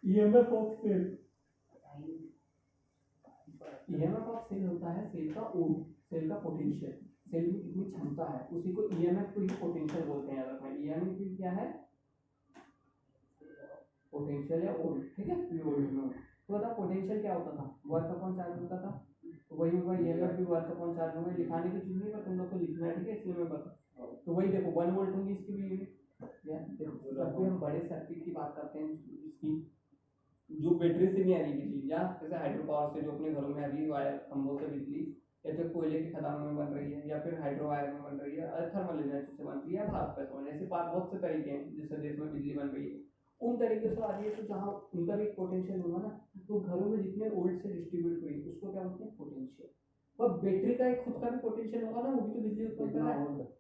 EMF of cell, EMF of cell होता है सेल का ओम, सेल का पोटेंशियल, सेल में कितनी क्षमता है, उसी को ईएमएफ को ही पोटेंशियल बोलते हैं। याद रखना ईएमएफ की क्या है? पोटेंशियल या ओम, ठीक है? तो बता पोटेंशियल क्या होता था? वर्क अपॉन चार्ज होता था, तो वही होगा ईएमएफ भी वर्क अपॉन चार्ज होगा। लिखाने की चीज नहीं, पर तुम लोग को लिखना है, ठीक है? इसलिए मैं बता, तो वही देखो 1 वोल्ट होगी इसकी भी यूनिट। देखो जब भी हम बड़े सर्किट की बात करते हैं, इसकी जो बैटरी से नहीं आ रही बिजली, या जैसे हाइड्रो पावर से जो अपने घरों में अभी वायर खंभों से बिजली, या तो कोयले की खदानों में बन रही है, या फिर हाइड्रो वायर में बन रही है, थर्मल एनर्जी से बन रही है, भाप पे सोने, ऐसे बहुत से तरीके हैं जिससे देश में बिजली बन रही है। उन तरीके से आ रही है, तो जहाँ उनका भी पोटेंशियल होगा ना, तो घरों में जितने वोल्ट से डिस्ट्रीब्यूट हुई उसको क्या बोलते हैं? पोटेंशियल। और बैटरी का एक खुद का भी पोटेंशियल होगा ना, वो भी तो बिजली उत्पन्न कर रहा है।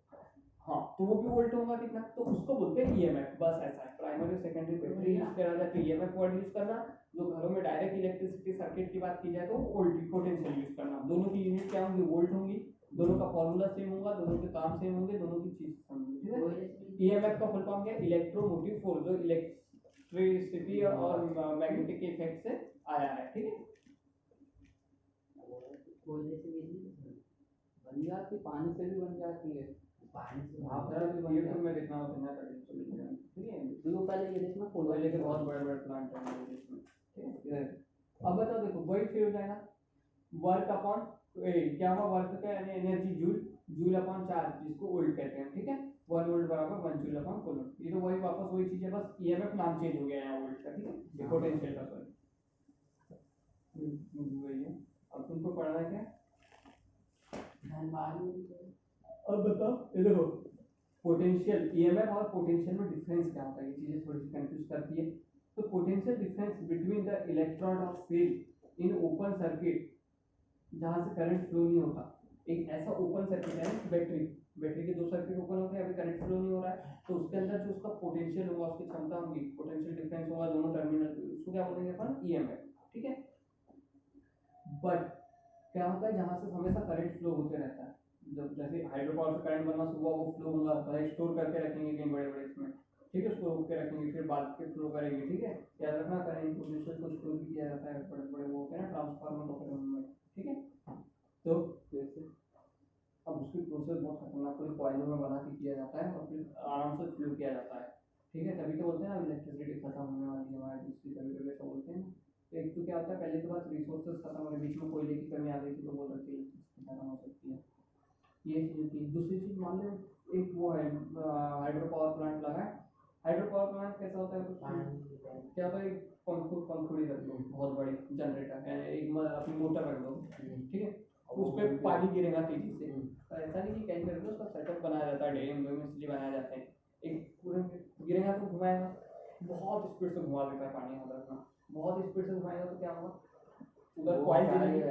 हाँ तो वो भी वोल्ट होगा कितना, तो उसको बोलते हैं ईएमएफ। बस ऐसा है, प्राइमरी सेकेंडरी बैटरी यूज करा जाए तो ईएमएफ वर्ड यूज करना। जो घरों में डायरेक्ट इलेक्ट्रिसिटी सर्किट की बात की जाए तो वोल्ट पोटेंशियल यूज करना। दोनों की यूनिट क्या होंगी, वोल्ट होंगी। दोनों का फॉर्मूला सेम होगा, दोनों के काम सेम होंगे, दोनों की चीज सेम होंगी, ठीक है। ईएमएफ का फुल फॉर्म क्या है, इलेक्ट्रोमोटिव फोर्स, जो इलेक्ट्रिसिटी और मैग्नेटिक इफेक्ट से आया है, ठीक है। कोयले से बिजली बन जाती, पानी से भी बन जाती है, पानी से भाप जरा से भी बन यूट्यूब जाती में देखना होता है, ठीक है। है। तो पहले ये देखना कोयले के बहुत बड़े बड़े प्लांट हैं हमारे देश में, ठीक है। अब बताओ, देखो वही फिर हो जाएगा वर्क अपॉन क्या होगा, वर्क का यानी energy joule, joule upon charge, जिसको वोल्ट कहते हैं, ठीक है। 1 वोल्ट बराबर 1 जूल अपॉन कूलम। ये तो वही वापस वही चीज है, बस ईएमएफ नाम चेंज हो गया है वोल्ट का, ठीक है, ये पोटेंशियल का, सॉरी वही है। अब तुमको पढ़ना है क्या, अब बताओ, ये देखो पोटेंशियल, ईएमएफ और पोटेंशियल में डिफरेंस क्या होता है, ये चीजें थोड़ी सी कंफ्यूज करती है। तो potential difference between the electrode of cell in open circuit, जहाँ से करंट फ्लो नहीं होता, एक ऐसा ओपन सर्किट है ना, बैटरी के दो सर्किट ओपन होते हैं, अभी करंट फ्लो नहीं हो रहा है, तो उसके अंदर जो उसका पोटेंशियल होगा, उसकी क्षमता होगी, पोटेंशियल डिफरेंस होगा दोनों टर्मिनल, उसको क्या बोलेंगे अपन, ईएमएफ, ठीक है। बट क्या होता है, जहाँ से हमेशा करंट फ्लो होते रहता है, जब जैसे हाइड्रो पावर से करंट बनना शुरू हुआ, वो फ्लो होगा, भाई स्टोर करके रखेंगे कहीं बड़े बड़े इसमें, ठीक है, उसको रोक के रखेंगे, फिर बाद के फ्लो करेंगे, ठीक है। याद रखना, करंट पोटेंशियल को स्टोर भी किया जाता है, बड़े बड़े वो होते हैं ना ट्रांसफार्मर वगैरह में, ठीक है। तो जैसे अब उसकी प्रोसेस बहुत खतरनाक, पूरी कॉइलों में बना के किया जाता है और फिर आराम से फ्लो किया जाता है, ठीक है। तभी तो बोलते हैं ना इलेक्ट्रिसिटी खत्म होने वाली है हमारे देश की, कभी कभी ऐसा बोलते हैं। तो एक तो क्या होता है, पहले तो बात रिसोर्सेज खत्म हो रहे, बीच में कोयले की कमी आ गई थी, तो बोल रहे थे खत्म हो सकती है, ये चीज़ होती है। दूसरी चीज़ मान लो एक वो है हाइड्रो पावर प्लांट लगा है, हाइड्रो पावर प्लांट कैसा होता है, तो क्या होता है, एक पंखुड़ी रख लो बहुत बड़ी जनरेटर, एक अपनी मोटर रख लो, ठीक है, उस पर पानी गिरेगा तेजी से, तो ऐसा नहीं कि कहीं कर लो, उसका सेटअप बनाया जाता है, डैम में इसलिए बनाया जाता है, एक पूरे गिरेगा तो घुमाएगा, बहुत स्पीड से घुमा देता है पानी, याद रखना, बहुत स्पीड से घुमाएगा तो क्या होगा, उधर कॉइल चलेगी,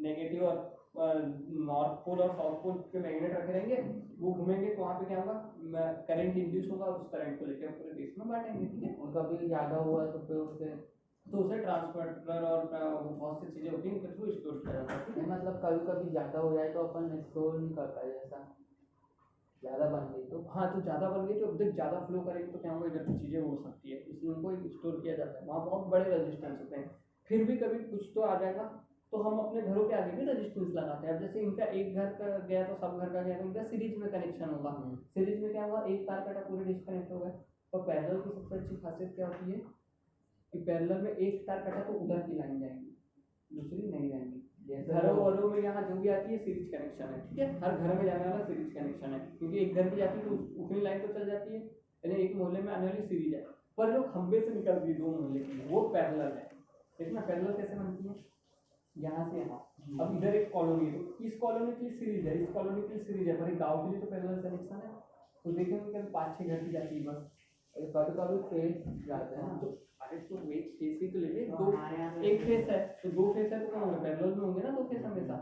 नेगेटिव और नॉर्थ पोल और साउथ पोल के मैग्नेट रखे रहेंगे, वो घूमेंगे तो वहाँ पे क्या होगा, करंट इंड्यूस होगा, उस करंट को लेकर पूरे देश में बांटेंगे, ठीक है। और कभी ज़्यादा हुआ तो फिर उसे ट्रांसफार्मर और बहुत सी चीज़ें होती हैं, उनके थ्रू स्टोर किया जाता है, ठीक है। मतलब कभी कभी ज़्यादा हो जाए तो अपन स्टोर नहीं कर पाए, जैसा ज़्यादा बन गई तो, हाँ तो ज़्यादा बन गई तो देख, ज़्यादा फ्लो करेंगे तो क्या होगा, इधर की चीज़ें हो सकती है, इसलिए उनको स्टोर किया जाता है, वहाँ बहुत बड़े रेजिस्टेंस होते हैं। फिर भी कभी कुछ तो आ जाएगा, तो हम अपने घरों के आगे भी रेजिस्टेंस लगाते हैं। अब जैसे इनका एक घर का गया तो सब घर का गया, तो इनका सीरीज में कनेक्शन होगा, सीरीज में क्या हुआ, एक तार कटा पूरे डिस्कनेक्ट हो गए। और पैरेलल की सबसे अच्छी खासियत क्या होती है कि पैरेलल में एक तार कटा तो उधर की लाइन जाएगी, दूसरी नहीं जाएंगी। घरों वरों में यहाँ जो भी आती है सीरीज कनेक्शन है, ठीक है, हर घर में जाने वाला सीरीज कनेक्शन है, क्योंकि एक घर की जाती है तो उतनी लाइन तो चल जाती है, यानी एक मोहल्ले में आने वाली सीरीज है, पर जो खंबे से निकलती है दो मोहल्ले की, वो पैरेलल है। देखना पैरेलल कैसे बनती है, यहाँ से यहाँ, अब इधर एक कॉलोनी है, इस कॉलोनी की सीरीज है, इस कॉलोनी की सीरीज है, पर गाँव के लिए तो पैरेलल कनेक्शन है, तो देखेंगे कभी 5-6 घर की जाती है बस, कभी कभी फेस जाते हैं ना, तो अरे तो एक फेस ही तो ले ले, दो एक फेस है तो दो फेस है तो क्या होंगे, पैरेलल में होंगे ना दो फेस हमेशा,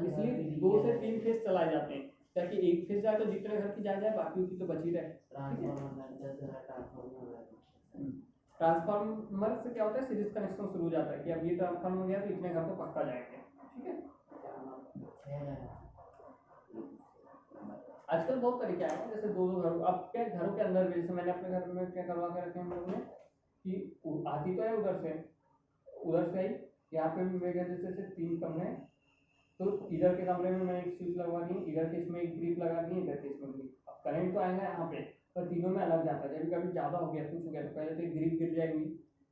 इसलिए 2 से 3 फेस चलाए जाते हैं, ताकि एक फेस जाए तो जितने घर की जाए बाकी की तो बची रहे। ट्रांसफार्मर से क्या होता है, सीरीज कनेक्शन शुरू हो जाता है कि अब ये ट्रांसफार्मर गया तो इतने घर तो पक्का जाएंगे, ठीक है। आजकल बहुत तरीके आए हैं, जैसे दो घर, अब क्या घरों के अंदर भी, जैसे मैंने अपने घर में क्या करवा के रखे हैं हम लोगों ने कि आती तो है उधर से आई, यहाँ पे भी मेरे घर जैसे 3 कमरे हैं, तो इधर के कमरे में मैंने एक स्विच लगवा दी, इधर के इसमें एक ग्रिप लगा दी, इधर के इसमें ग्रिप, अब करंट तो आएगा यहाँ पे, पर तीनों में अलग जाता है, जब कभी ज़्यादा हो गया कुछ हो गया तो पहले तो एक ग्रिप गिर जाएगी,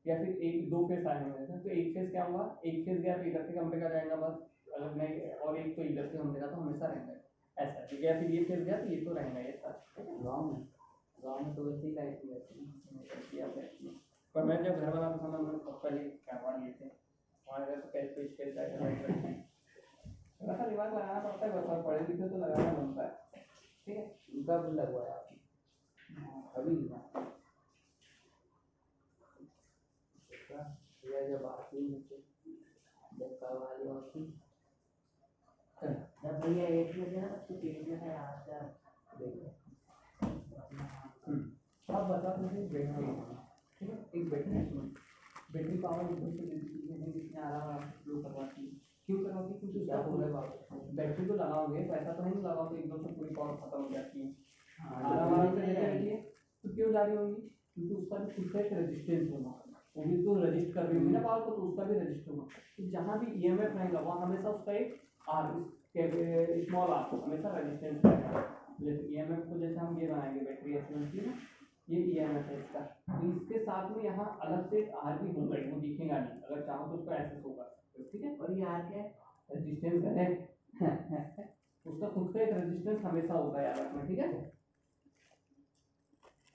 या फिर एक 2 फेस आए हुए तो एक फेस क्या होगा, एक फेस गया तो इधर के कमरे का जाएगा बस, अलग नहीं, और एक तो इधर के कमरे का तो हमेशा रहेगा ऐसा, ठीक है, फिर ये फेस गया तो ये तो रहेगा ये सर। गाँव में तो वैसे ही लाइट रहती है, पर मैं जब घर बनाता था मैंने पहले करवा लिए थे, हमारे घर तो कैसे स्केच लाइट रखते हैं, ऐसा दिमाग लगाना पड़ता है, बस पढ़े लिखे तो लगाना बनता है, ठीक है। उनका भी लगवाया अभी जब आती जब करवा लिया होती, जब भैया 1 बजे ना तो पेट में था यार, देखो आप बता सकते बैटरी, ठीक है, एक बैटरी बैटरी पावर एकदम से जितने आ रहा है फ्लो करवाती है, क्यों करवाती है? क्योंकि क्या हो रहा है, बैटरी तो लगाओगे, पैसा तो नहीं लगाओगे एकदम से पूरी पावर खत्म हो जाती है, आराम से लेते रहिए। तो क्यों जा रही होगी? क्योंकि उसका भी खुद का एक रेजिस्टेंस होगा, वो भी तो रजिस्ट कर रही होगी ना पावर को, तो उसका भी रजिस्ट होगा। तो जहाँ भी ईएमएफ रहेगा वहाँ हमेशा उसका एक आर स्मॉल आर हमेशा रजिस्टेंस रहेगा। जैसे ईएमएफ को जैसे हम ये बनाएंगे बैटरी एस1 की ना, ये ईएमएफ है इसका, तो इसके साथ में यहाँ अलग से एक आर भी होगा, वो दिखेगा नहीं, अगर चाहो तो उसको ऐसे होगा, ठीक है। और ये आर क्या है? रेजिस्टेंस है उसका खुद का एक रेजिस्टेंस हमेशा होता है याद रखना, ठीक है।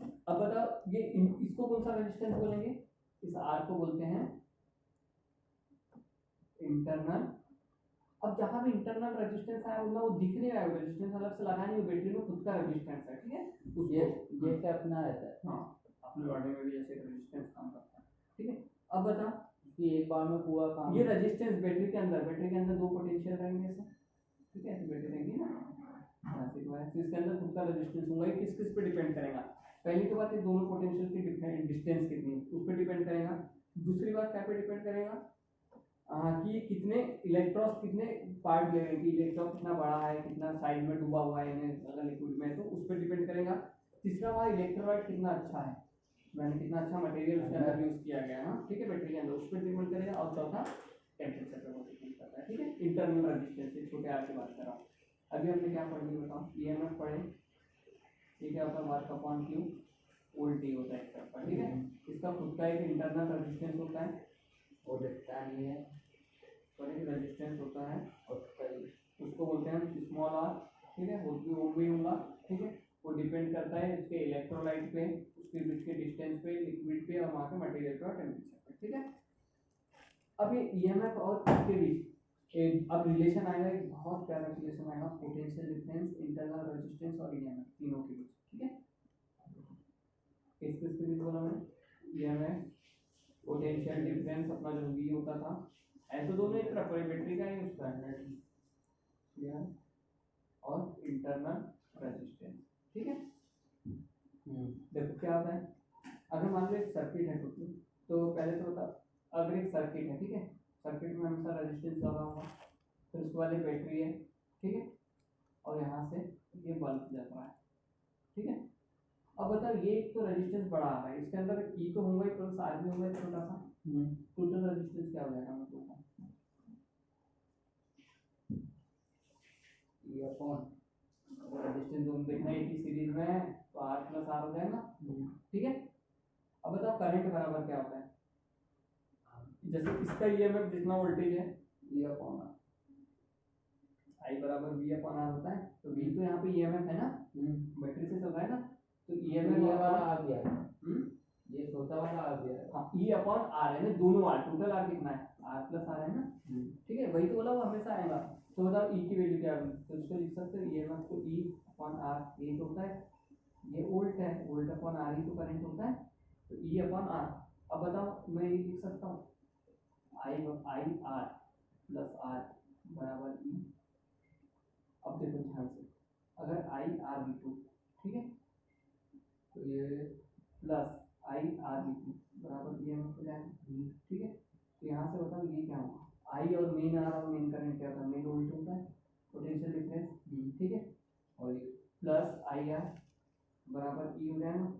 अब बताओ ये इसको कौन सा रेजिस्टेंस बोलेंगे? इस आर को बोलते हैं इंटरनल। अब जहां भी इंटरनल रेजिस्टेंस आया होगा वो दिख नहीं रहा है, रेजिस्टेंस अलग से लगा नहीं, बैटरी में खुद का रेजिस्टेंस है, ठीक है। उसको जैसे अपना रहता है, हाँ, अपने बॉडी में भी जैसे रेजिस्टेंस काम करता है, ठीक है। अब बताओ कि एक बार में पूरा काम, ये रेजिस्टेंस बैटरी के अंदर दो पोटेंशियल रहेंगे ऐसे, ठीक है, ऐसे बैटरी रहेंगी ना, तो इसके अंदर खुद का रेजिस्टेंस होगा। किस किस पे डिपेंड करेगा? पहली तो बात है दोनों पोटेंशियल की डिस्टेंस कितनी उस पर डिपेंड करेगा। दूसरी बात क्या पे डिपेंड करेगा? कि कितने इलेक्ट्रॉन्स कितने पार्ट ले रहे हैं, कि इलेक्ट्रॉन कितना बड़ा है, कितना साइड में डूबा हुआ है अगर लिक्विड में, तो उस पर डिपेंड करेगा। तीसरा बात इलेक्ट्रोलाइट कितना अच्छा है, मैंने कितना अच्छा मटेरियल उसके अंदर यूज किया गया है, ठीक है, बैटरी के अंदर, उस पर डिपेंड करेगा। और चौथा टेम्परेचर पर डिपेंड करता है, ठीक है। इंटरनल रेजिस्टेंस छोटे आर की बात कर रहा हूँ। अभी हमने क्या पढ़ लिया बताओ? ईएमएफ पढ़े, ये क्या होता है? वर्क अपॉन क्यू वोल्टेज होता है इसका, ठीक है। इसका खुद का एक इंटरनल रेजिस्टेंस होता है, वो दिखता नहीं है, और एक रेजिस्टेंस होता है, और उसको बोलते हैं स्मॉल आर, ठीक है, वो भी होगा, ठीक है। वो डिपेंड करता है इसके इलेक्ट्रोलाइट पे, उसके बीच के डिस्टेंस पे, लिक्विड पे, और वहाँ के मटेरियल पे और टेम्परेचर पे, ठीक है। अब ये ईएमएफ और इसके बीच अब रिलेशन आएगा, एक बहुत प्यारा रिलेशन आएगा, पोटेंशियल डिफरेंस, इंटरनल रेजिस्टेंस और ईएमएफ तीनों के बीच, ठीक है। किसके बीच बोला मैंने? ईएमएफ, पोटेंशियल डिफरेंस अपना जो V होता था, ऐसे दोनों एक तरफ बैटरी का ही उसका है, और इंटरनल रेजिस्टेंस, ठीक है। देखो क्या होता है, अगर मान लो एक सर्किट है टोटल, तो पहले तो बताओ, अगर एक सर्किट है, ठीक है, सर्किट में हमेशा रेजिस्टेंस लगा हुआ, फिर उसके बाद एक बैटरी है, ठीक है, और यहाँ से ये बल्ब जल रहा है, ठीक है। अब बताओ ये एक तो रेजिस्टेंस बढ़ा रहा है, इसके अंदर ई तो होगा ही प्लस आर भी होगा छोटा सा, टोटल रेजिस्टेंस क्या हो जाएगा मतलब ये अपॉन रेजिस्टेंस दोनों देखना एक ही सीरीज में है, तो आर प्लस आर हो जाएगा, ठीक है। अब बताओ करंट बराबर क्या होता है? जैसे इसका ईएमएफ जितना वोल्टेज है ये अपॉन आर, आई बराबर वी अपॉन आर होता है, तो वी तो यहाँ पे ईएमएफ है ना, बैटरी से चल रहा है ना, तो ईएमएफ वाला आ गया है, ये छोटा वाला आ गया है, हाँ, ई अपॉन आर है ना, दोनों आर, टोटल आर कितना है? आर प्लस आर है ना, ठीक है, वही तो बोला वो हमेशा आएगा। तो बताओ ई की वैल्यू क्या होगी? तो इसको लिख सकते हो ईएमएफ को ई अपॉन आर, ये तो होता है, ये वोल्ट है, वोल्ट अपॉन आर ही तो करंट होता है, तो ई अपॉन आर। अब बताओ मैं ये लिख सकता हूँ आई आर प्लस आर बराबर ई। अब देखो ध्यान से, अगर आई आर लिखूँ, ठीक है, तो ये प्लस आई आर लिखूँ बराबर ई एम हो जाएगा, ठीक है। तो यहाँ से बताओ ये क्या होगा? आई और मेन आर और मेन करंट क्या होता है? मेन वोल्ट होता है, पोटेंशियल डिफरेंस, ठीक है, और ये प्लस आई आर बराबर ई हो जाएगा,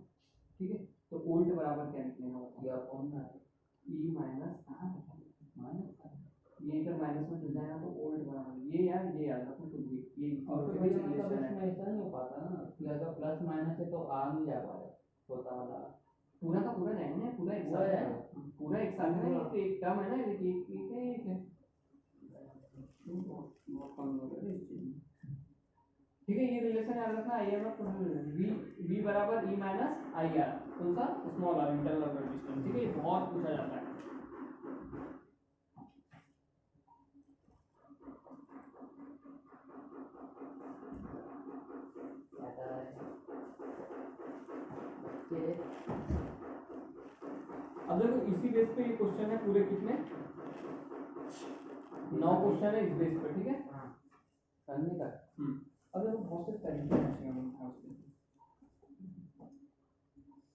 ठीक है। तो वोल्ट बराबर क्या निकलेगा? ये अपॉन ई माइनस ये इधर माइनस में चल जाएगा, तो वोल्ट बराबर ये यार ये याद रखो कुछ भी, ये और तो भैया मतलब इसमें ऐसा नहीं हो पाता ना कि अगर प्लस माइनस है तो आ नहीं जा पाएगा, छोटा वाला पूरा का पूरा जाएगा ना, पूरा एक साथ है, पूरा एक साथ है, ये तो एक टर्म है ना, एक है, बहुत कम हो गया इस चीज में, ठीक है। ये रिलेशन याद रखना, आई एम एफ वी बराबर ई माइनस आई आर, कौन सा? स्मॉल आर, इंटरनल रेजिस्टेंस, ठीक है, ये बहुत पूछा जाता है। अब देखो इसी बेस पे ये क्वेश्चन है, पूरे कितने 9 क्वेश्चन है इस बेस पे, ठीक है, करने का। अब देखो बहुत से तरीके हैं,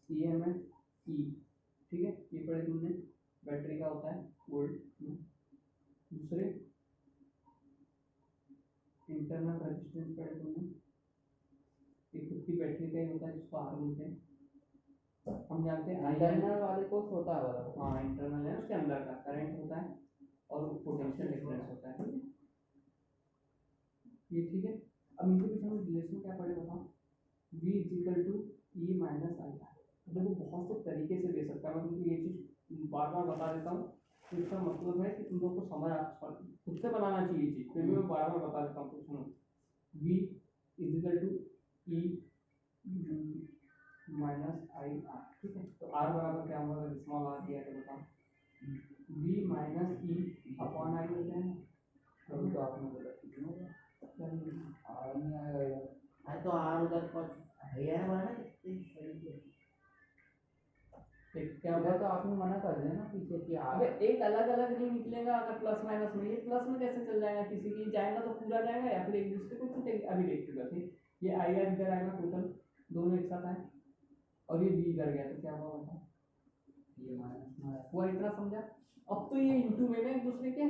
EMF E, ठीक है, ये पढ़े तुमने, बैटरी का होता है वोल्ट में। दूसरे इंटरनल रेजिस्टेंस पढ़े तुमने, एक खुद की बैटरी का ही होता है जिसको R बोलते हैं। हम जानते हैं इंटरनल वाले को होता है वाला। हाँ इंटरनल है, उसके अंदर का करंट होता है और पोटेंशियल डिफरेंस होता है, ठीक है ये, ठीक है। अब इनके बीच हम रिलेशन क्या पढ़े बताओ, V equal to E minus I R. देखो बहुत से तरीके से दे सकता है, मैं तुमको ये चीज़ बार बार बता देता हूँ, तो इसका मतलब है कि तुम लोग को समझ खुद से बनाना चाहिए चीज़, फिर भी मैं बार बार बता देता हूँ, तो सुनो, V equal to E minus I R, ठीक है। तो R बराबर क्या होगा, अगर स्मॉल r दिया है तो बताओ, V minus E upon I होता है। अभी तो आपने बोला कितना होगा, R नहीं आएगा। अरे तो R उधर पर है वाला ना, एक क्या होगा होगा, तो आपने मना कर दिया ना पीछे कि अबे एक अलग अलग नहीं निकलेगा अगर प्लस माइनस में, ये प्लस में कैसे चल जाएगा, किसी की जाएगा तो पूरा जाएगा या फिर एक दूसरे को छूटेगा। अभी देख चुका थे, ये आई आर इधर आएगा, टोटल दोनों एक साथ आए, और ये बी इधर गया तो क्या हुआ बता, ये माइनस में आया। हुआ, इतना समझा। अब तो ये इंटू में ना एक दूसरे के,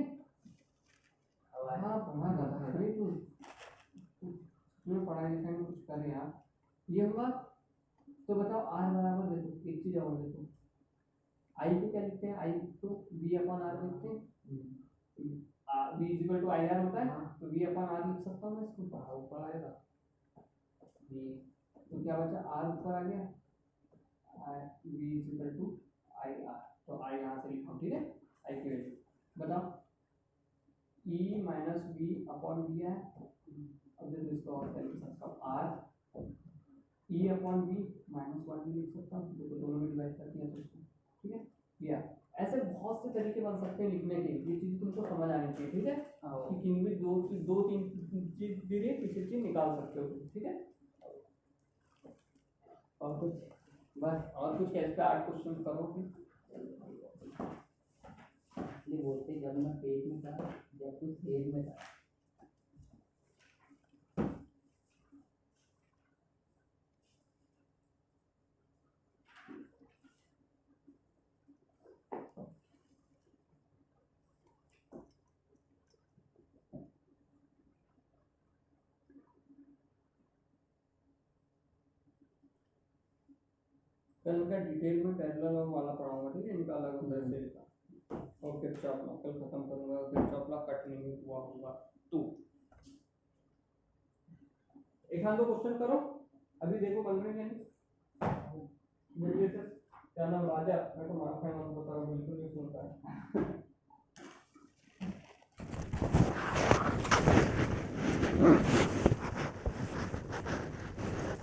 हाँ पढ़ा जाता है भाई तू, तुम्हें पढ़ाई लिखाई में कुछ करे यार, ये हुआ। तो बताओ आर बराबर, देखो एक चीज और देखो, आई को क्या लिखते हैं, आई को बी अपॉन आर लिखते हैं, B equal to I R होता है, तो बी अपॉन आर लिख सकता हूँ मैं इसको, पढ़ा ऊपर आएगा बी, तो क्या बचा, आर ऊपर आ गया, B equal to I R, तो आई यहाँ से लिखा, ठीक है, आई की वैल्यू बताओ, E minus B upon B है, अब देखो इसको और क्या लिख सकता हूँ, R E upon B minus one भी लिख सकता हूँ, देखो दोनों में डिवाइड कर दिया तो इसको, ठीक है या ऐसे बहुत से तरीके बन सकते हैं लिखने के, ये चीज़ तुमको समझ आनी चाहिए, ठीक है, कि किन भी दो तीन चीज दे रही है, तीसरी चीज निकाल सकते हो तुम, ठीक है। और कुछ बस, और कुछ कैसे 8 क्वेश्चन करो फिर, ये बोलते जब मैं पेट में था, जब तू जेल में था। कल का डिटेल में पैरेलल वाला पढ़ाऊंगा, ठीक है, इनका अलग अलग से लिखा, और फिर चौपला कल खत्म करूंगा, फिर चौपला कट नहीं हुआ होगा तो एक आध दो क्वेश्चन करो, अभी देखो बन रहे हैं नहीं, क्या नाम राजा, मैं तो मारा खाना बता रहा हूँ, बिल्कुल नहीं सुनता है।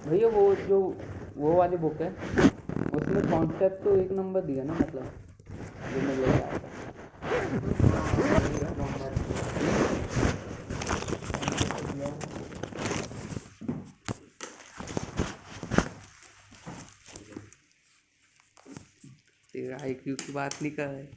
भैया वो जो वो वाली बुक है, उसमें कॉन्सेप्ट तो 1 नंबर दिया ना, मतलब जो मैं लेके आया था। तेरा IQ की बात नहीं कर रहे।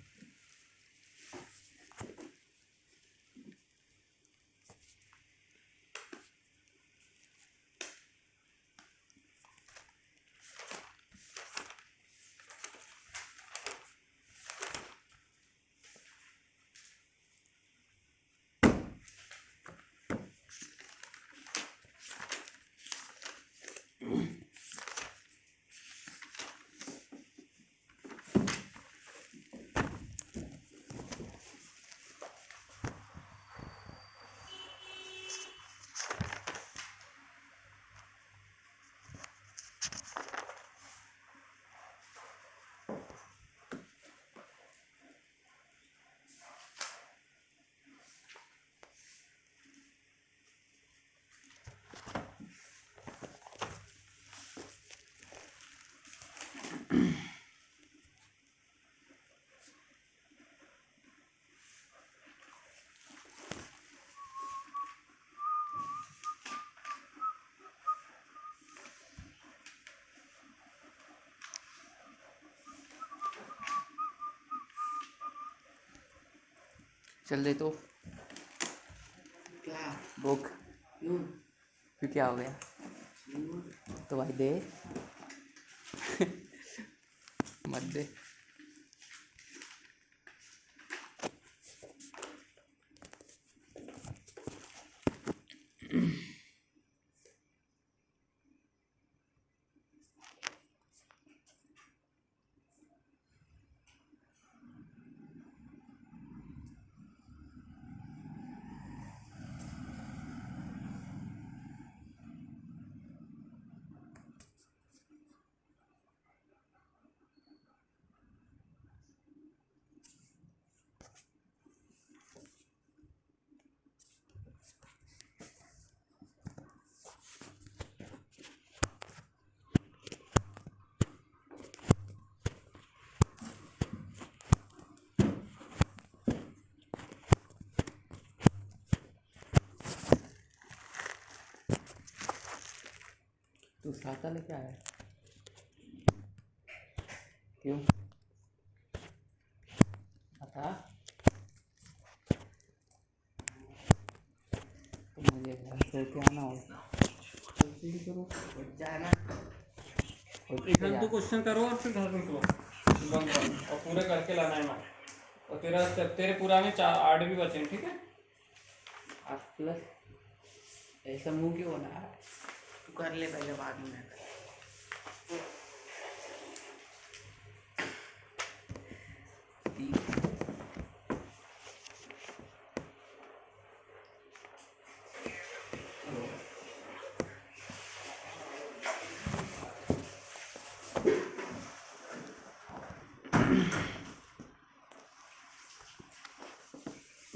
चल दे तो क्या बुक, क्यों फिर क्या हो गया तो भाई दे। मत दे। तू छाता लेके आया? क्यों? बता। तो मुझे घर छोड़ के आना होगा। जाना इधर तो क्वेश्चन करो और फिर घर निकलो बंद करो और पूरे करके लाना है मैं। और तेरे पुराने 8 भी बचे हैं, ठीक है? 8 प्लस ऐसा मुंह क्यों बना रहा है? तू कर ले पहले, बाद में मैं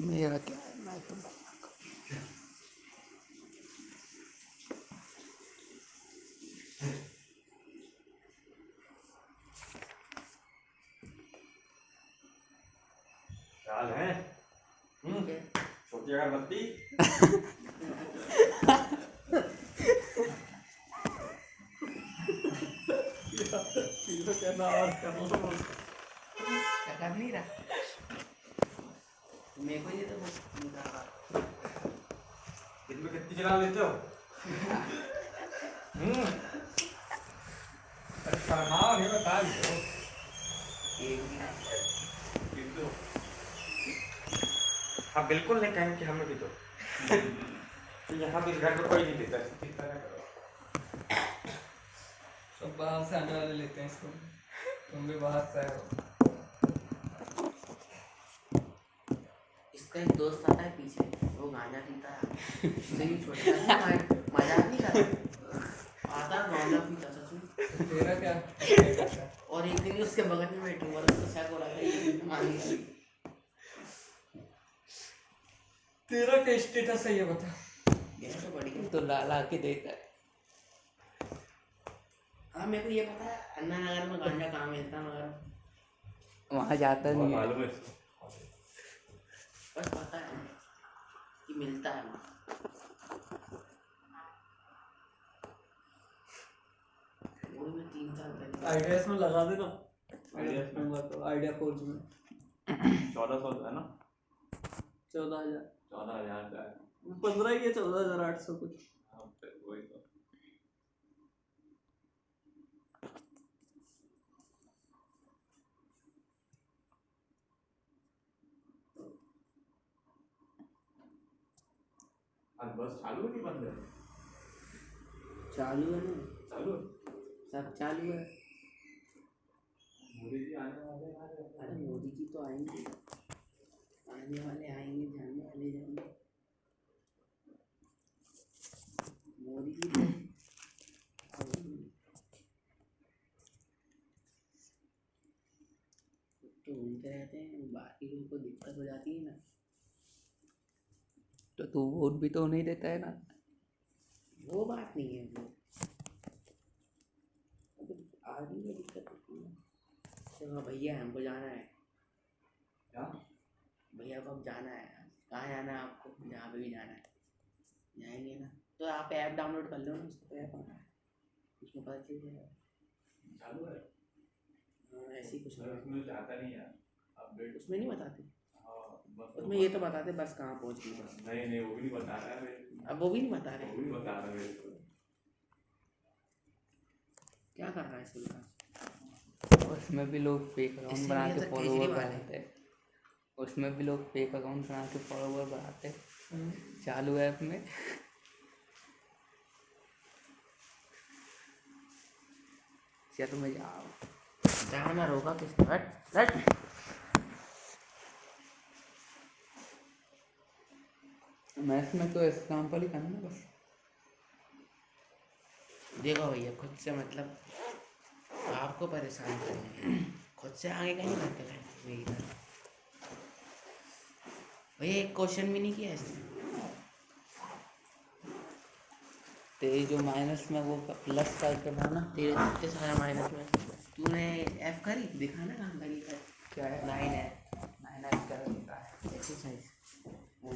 मेरा क्या है, मैं तो चाल है। छोटी अगरबत्ती। कर नहीं रहा। मेरे को ये तो इसमें कितनी चला लेते हो? अच्छा हाँ ये बता दो। हाँ बिल्कुल नहीं कहेंगे कि हमें भी दो। तो यहाँ भी घर में कोई नहीं देता। सब बाहर से आने वाले लेते हैं इसको। तुम भी बाहर से आए हो। इसका एक दोस्त आता है पीछे, वो गांजा पीता है। उसे ये छोटा सा मजाक नहीं करता, आता गांजा पीता सच में। तो तेरा क्या? और एक दिन उसके बगल में बैठूंगा तो उसको शक हो रहा है ये मांगी। तेरा क्या स्टेटस है ये बता। ये तो बढ़िया। तो ला के देता है। हाँ मेरे को ये पता है अन्ना नगर में गांजा कहाँ मिलता है, मगर वहाँ जाता नहीं है। मालूम है इसको। बस पता है कि मिलता है वहाँ। वो मैं 3 साल पहले आइडियाज में लगा देना। आइडियाज में तो आइडिया कोर्स में 1400 है ना? 14,000 14,000 का है। 15 ही है, 14,800 कुछ। हाँ फिर वही तो। आज बस चालू है कि बंद है? चालू है ना, चालू है। सब चालू है। मोदी जी आने वाले हैं। अरे मोदी जी तो आएंगे, आने वाले आएंगे, जाने वाले जाएंगे। मोदी जी तो घूमते रहते हैं, बाकी लोगों को दिक्कत हो जाती है ना। तो तू वोट भी तो नहीं देता है ना। वो बात नहीं है, वो आदमी को दिक्कत होती है। तो भैया हमको जाना है, क्या? भैया को अब जाना है। कहाँ जाना है आपको? जहाँ पे भी जाना है जाएंगे ना। तो आप ऐप डाउनलोड कर लो ना, उसको ऐप आना है, उसमें पता चल जाएगा। चालू है। हाँ ऐसे ही कुछ सर उसमें जाता नहीं है अपडेट। उसमें नहीं बताते, हाँ बस उसमें ये तो बताते बस कहाँ पहुँच गई बस। नहीं नहीं वो भी नहीं बता रहा है मेरे को। अब वो भी नहीं बता रहे। वो भी नहीं बता रहा है मेरे को। क्या कर रहा है इसके साथ? उसमें भी लोग फेक अकाउंट इससे बना बढ़िया के तो फॉलोवर केजरीवाल है। बढ़ाते हैं। उसमें भी लोग फेक अकाउंट बना के फॉलोवर बढ़ाते हैं हम्म। चालू ऐप में। चल मैं जाओ। जाना रोका किसने? हट हट। मैथ में तो एग्जाम्पल ही करना बस। देखो भैया, खुद से मतलब आपको परेशान करेंगे, खुद से आगे कहीं मत करें भैया। एक क्वेश्चन भी नहीं किया इसने। तेरी जो माइनस में वो प्लस करके था ना। तेरे इतने सारा माइनस में तूने एफ करी, दिखाना काम करी कर। क्या है 9F मैंने क्या लिखा है एक्सरसाइज। वो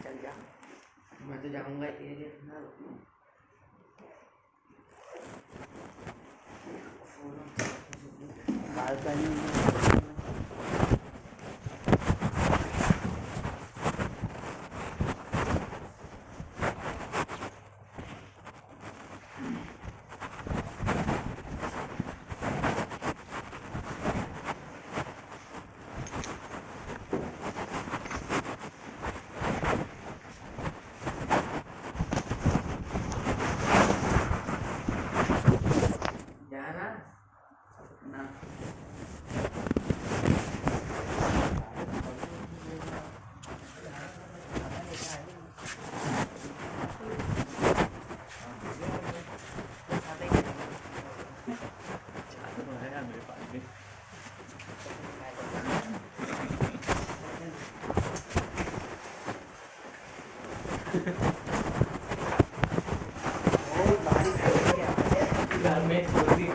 चल जा, मैं तो जाऊंगा ये देखना। बालकनी में जाना ना घर में छोड़ दी।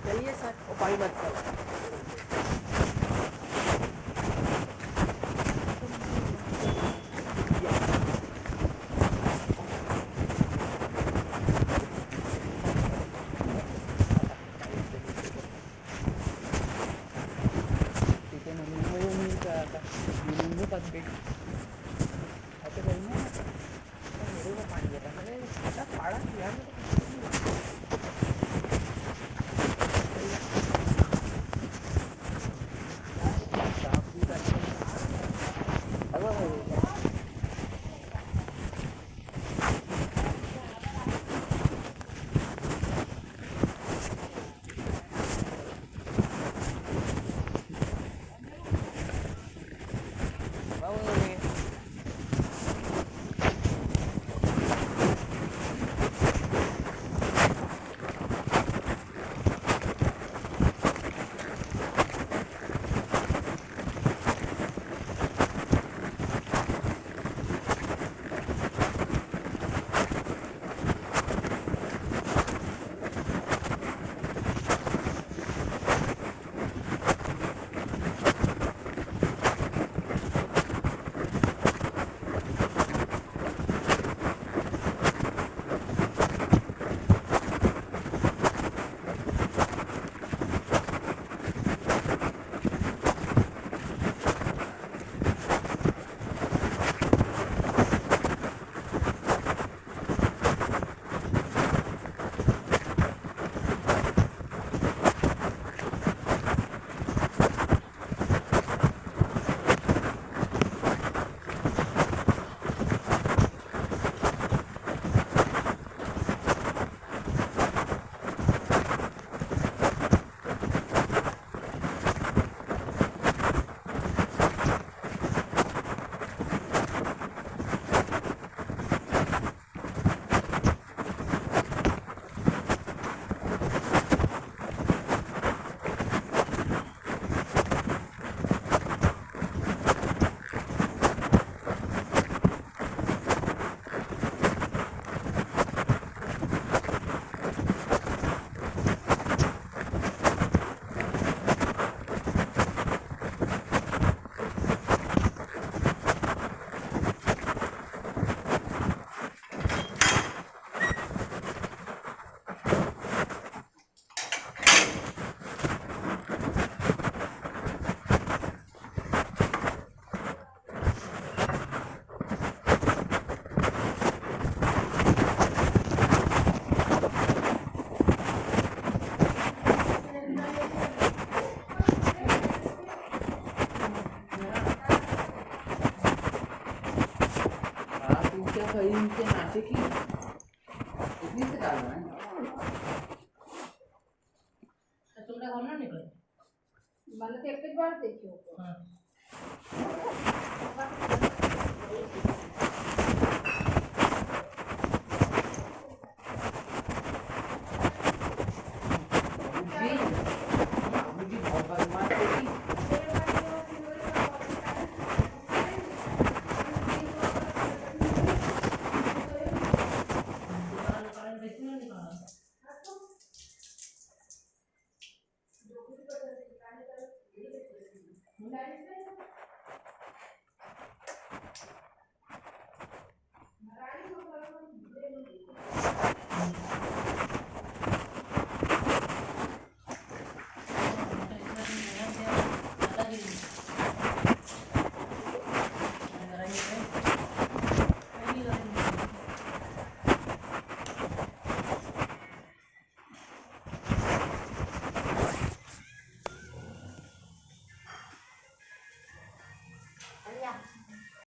चलिए सर, उपाय मत करो। ठीक है मैंने वो नहीं कहा था मैंने पक गई ऐसे करेंगे मेरे को पानी देता, मैंने इतना पाड़ा किया देखी इतनी से डालना है तुमने कौन ना निकले मैंने तो एक बार देखी हो